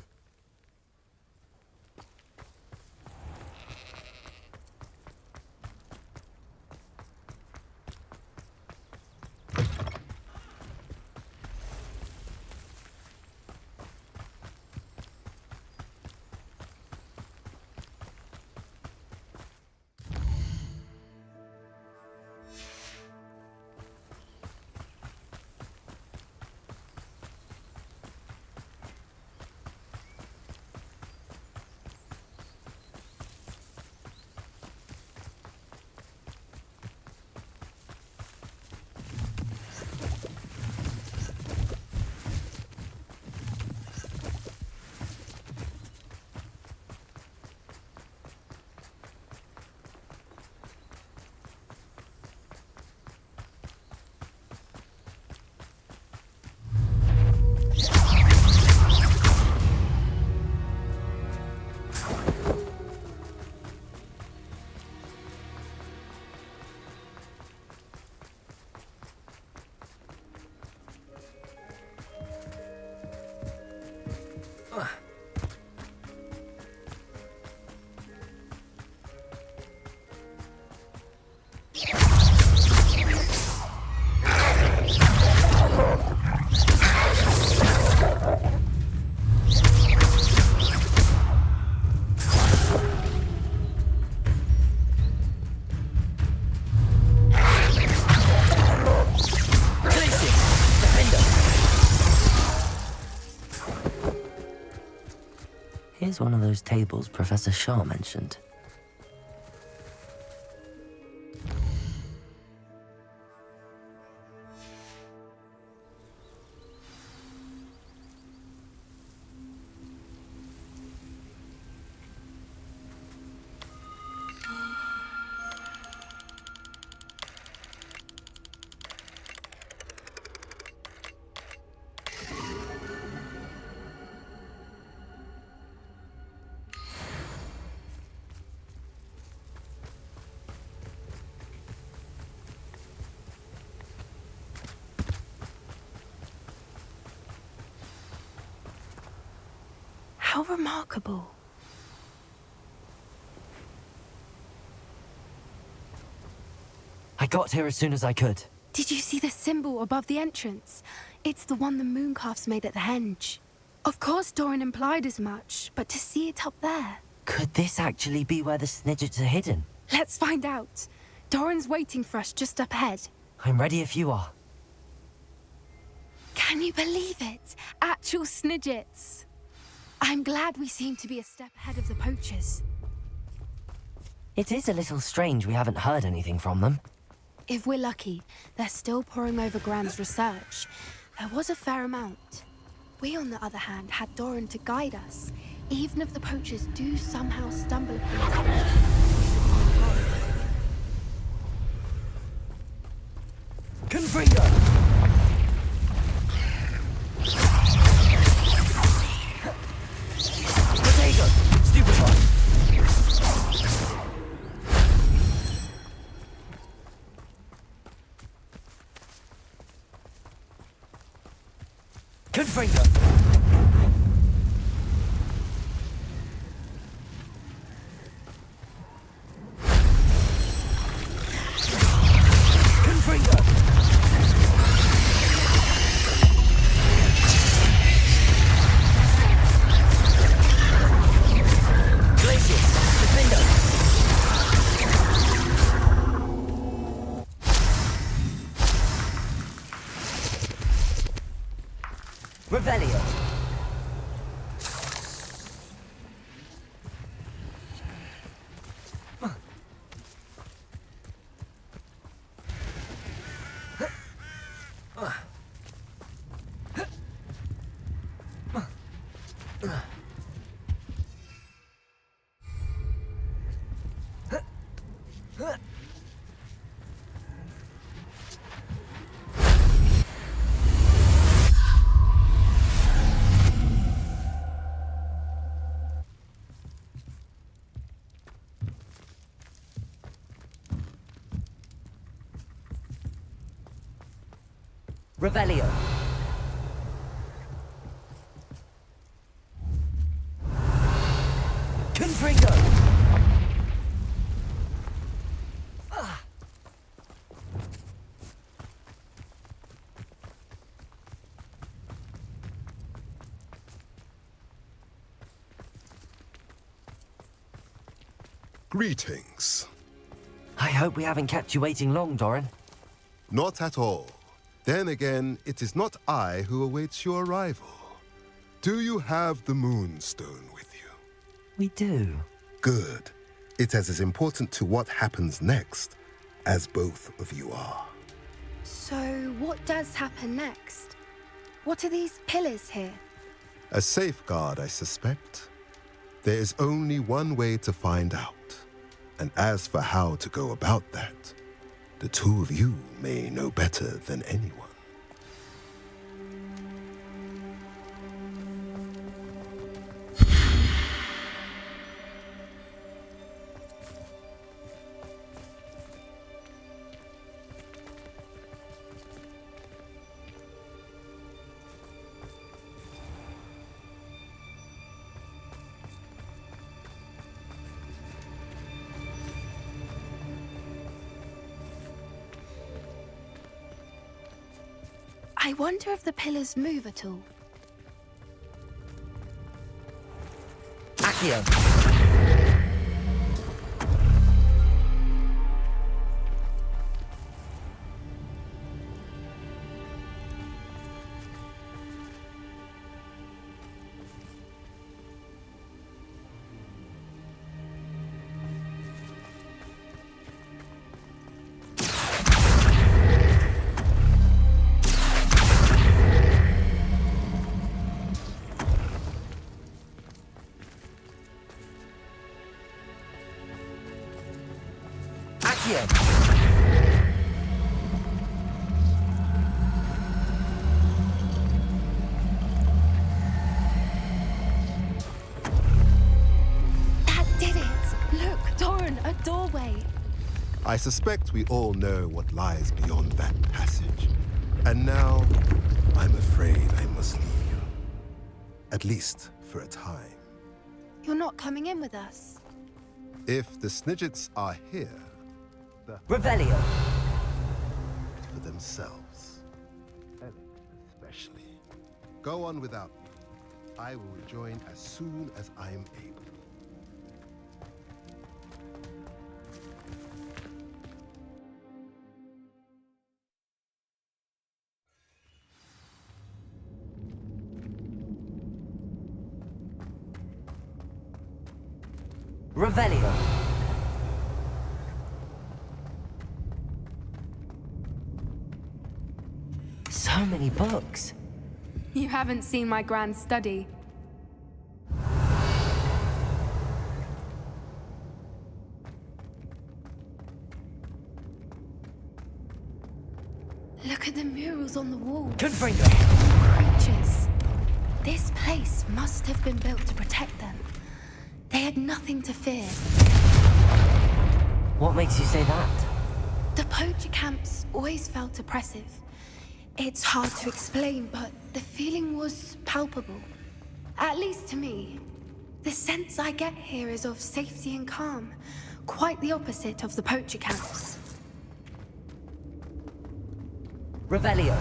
Here's one of those tables Professor Shah mentioned. How remarkable. I got here as soon as I could. Did you see the symbol above the entrance? It's the one the mooncalves made at the henge. Of course Doran implied as much, but to see it up there... Could this actually be where the Snidgets are hidden? Let's find out. Doran's waiting for us just up ahead. I'm ready if you are. Can you believe it? Actual Snidgets. I'm glad we seem to be a step ahead of the poachers. It is a little strange we haven't heard anything from them. If we're lucky, they're still poring over Gran's research. There was a fair amount. We, on the other hand, had Doran to guide us. Even if the poachers do somehow stumble upon us. Confringo! Potato! Stupefy! Confringo! Revelio. Revelio. Confringo. Greetings. I hope we haven't kept you waiting long, Doran. Not at all. Then again, it is not I who awaits your arrival. Do you have the Moonstone with you? We do. Good. It is as important to what happens next as both of you are. So, what does happen next? What are these pillars here? A safeguard, I suspect. There is only one way to find out. And as for how to go about that, the two of you may know better than anyone. I wonder if the pillars move at all. Accio. That did it! Look, Doran, a doorway. I suspect we all know what lies beyond that passage. And now, I'm afraid I must leave you. At least for a time. You're not coming in with us. If the Snidgets are here, Revelio. for themselves. Ellie especially. Go on without me. I will rejoin as soon as I am able. Revelio. So many books. You haven't seen my grand study. Look at the murals on the wall. Confringo. Creatures. This place must have been built to protect them. They had nothing to fear. What makes you say that? The poacher camps always felt oppressive. It's hard to explain, but the feeling was palpable. At least to me. The sense I get here is of safety and calm. Quite the opposite of the poacher camps. Revelio.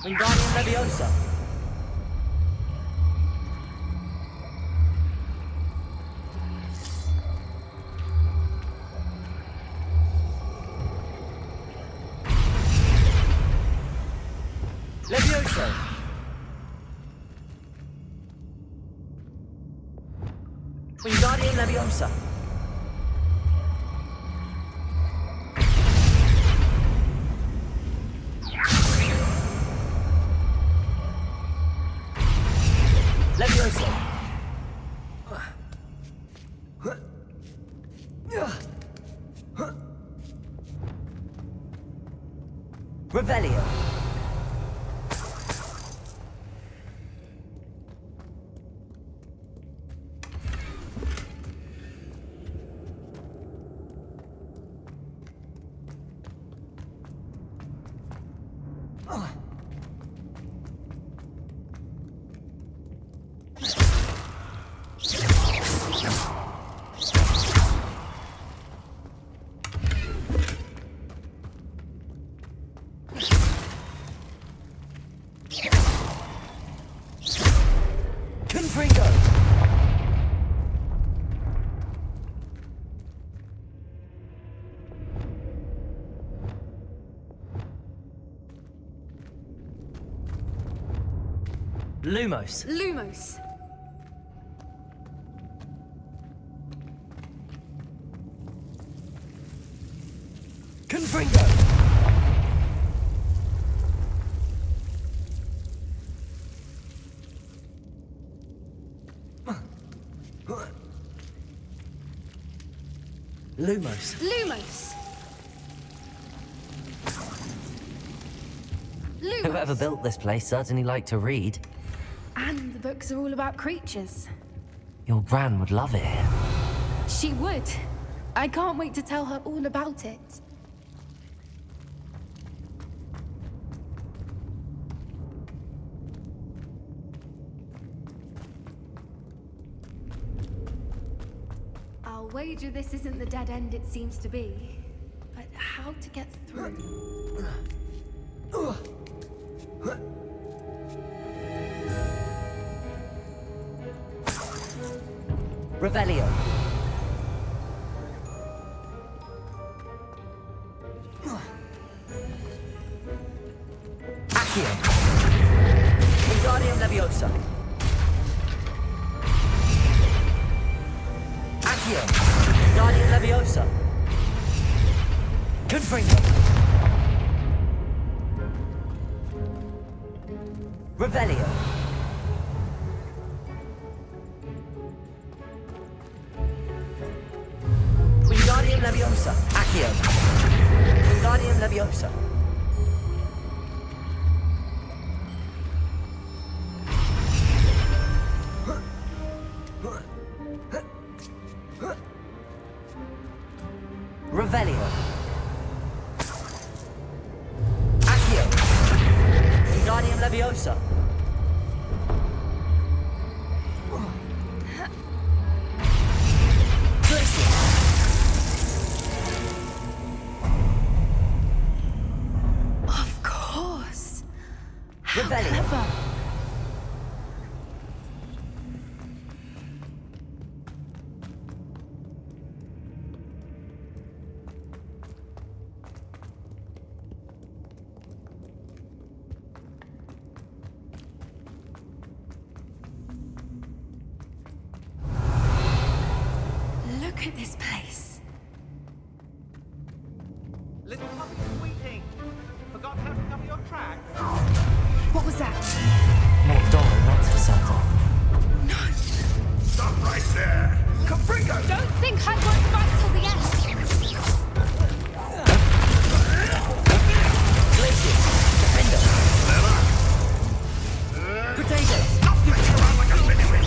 Wingardium Leviosa. Leviosa. Wingardium Leviosa. Leviosa. Revelio. Confringo. Lumos. Lumos. Confringo. Lumos. Lumos. Lumos. Whoever built this place certainly liked to read. And the books are all about creatures. Your gran would love it here. She would. I can't wait to tell her all about it. I'll wager this isn't the dead end it seems to be. But how to get through? Revelio. Accio. Wingardium Leviosa. Accio. Wingardium Leviosa. Confringo. Revelio. Leviosa, Accio. Wingardium Leviosa. Revelio. Accio. Wingardium Leviosa. Of course. How Revelio. clever. Look at this place. Little puppy squeaking. Forgot how to cover your tracks. What was that? Not Doran, that's for certain. No! Stop right there! Caprico! Don't think I won't fight till the end! Glacius, Defender. Potatoes. Stop flicking around like a mini-win!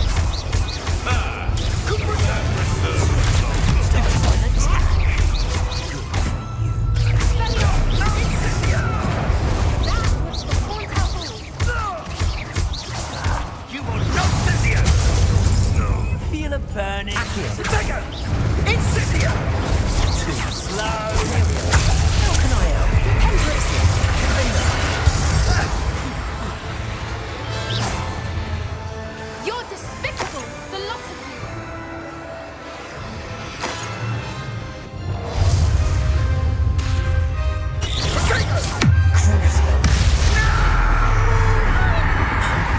You will not Cynthia! Feel a burning. Potato! Incendia! Too slow. How can I help? Hendrixius, Defender. You're despicable, the lot of you! Crucio.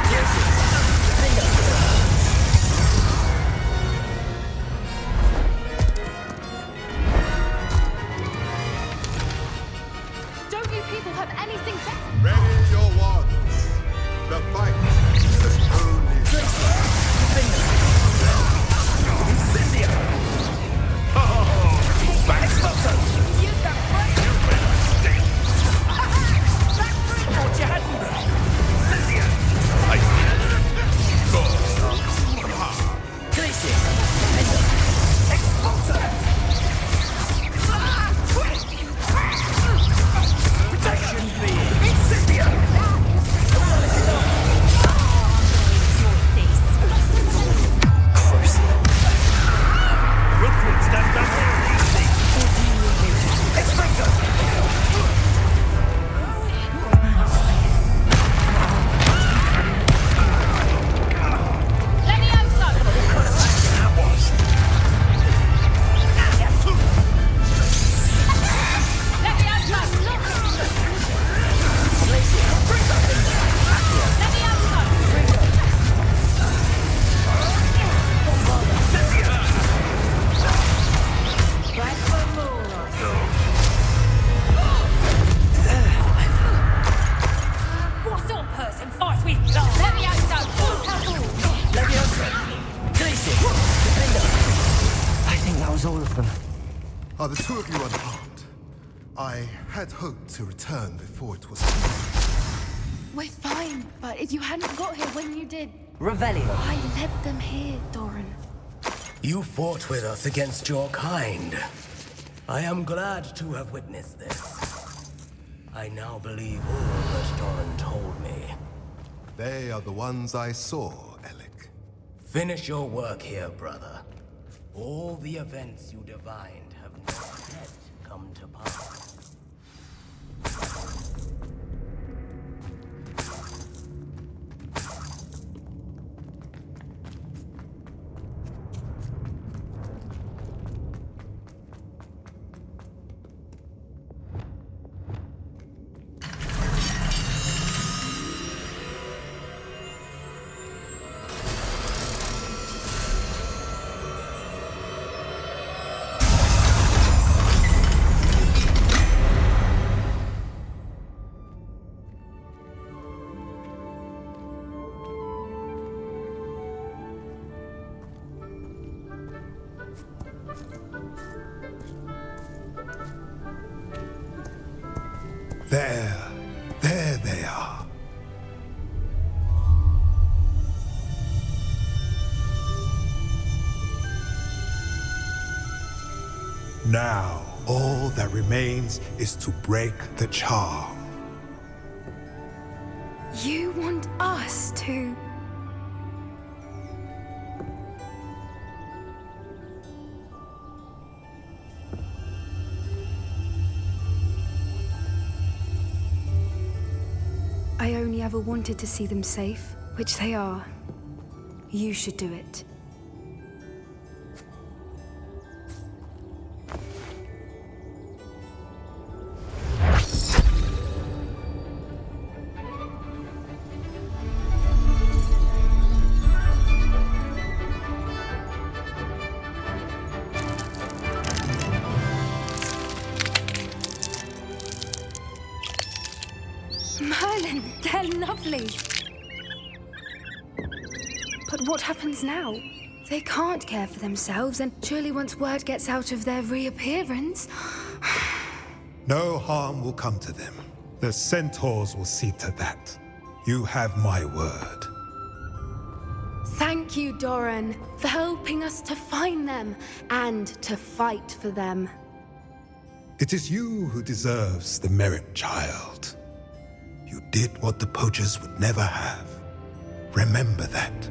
Glacius, Defender. Don't you people have anything better? Ready your wands. The fight has only Incendia! Oh! Back explosion! Use that break! Thought you hadn't. Cynthia! Glacius, Defender. Explosion! Protection be Incendia! Crucio. Rookwood's done very easy. Explosion! Levioso! That was. What's on person fights with love? Levioso! Leviosa. Glacius, Defender. I think that was all of them. Are the two of you unharmed? I had hoped to return before it was We're fine, but if you hadn't got here when you did, Revelio. I led them here, Doran. You fought with us against your kind. I am glad to have witnessed this. I now believe all that Doran told me. They are the ones I saw, Alec. Finish your work here, brother. All the events you divined have not yet come to pass. There they are. Now, all that remains is to break the charm. You want us to... I only ever wanted to see them safe, which they are. You should do it. Merlin, they're lovely. But what happens now? They can't care for themselves, and surely once word gets out of their reappearance... No harm will come to them. The centaurs will see to that. You have my word. Thank you, Doran, for helping us to find them and to fight for them. It is you who deserves the merit, child. You did what the poachers would never have. Remember that.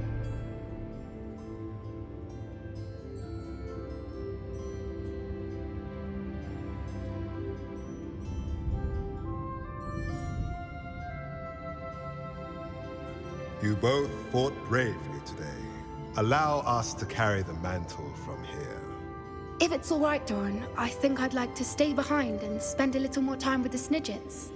You both fought bravely today. Allow us to carry the mantle from here. If it's all right, Doran, I think I'd like to stay behind and spend a little more time with the Snidgets.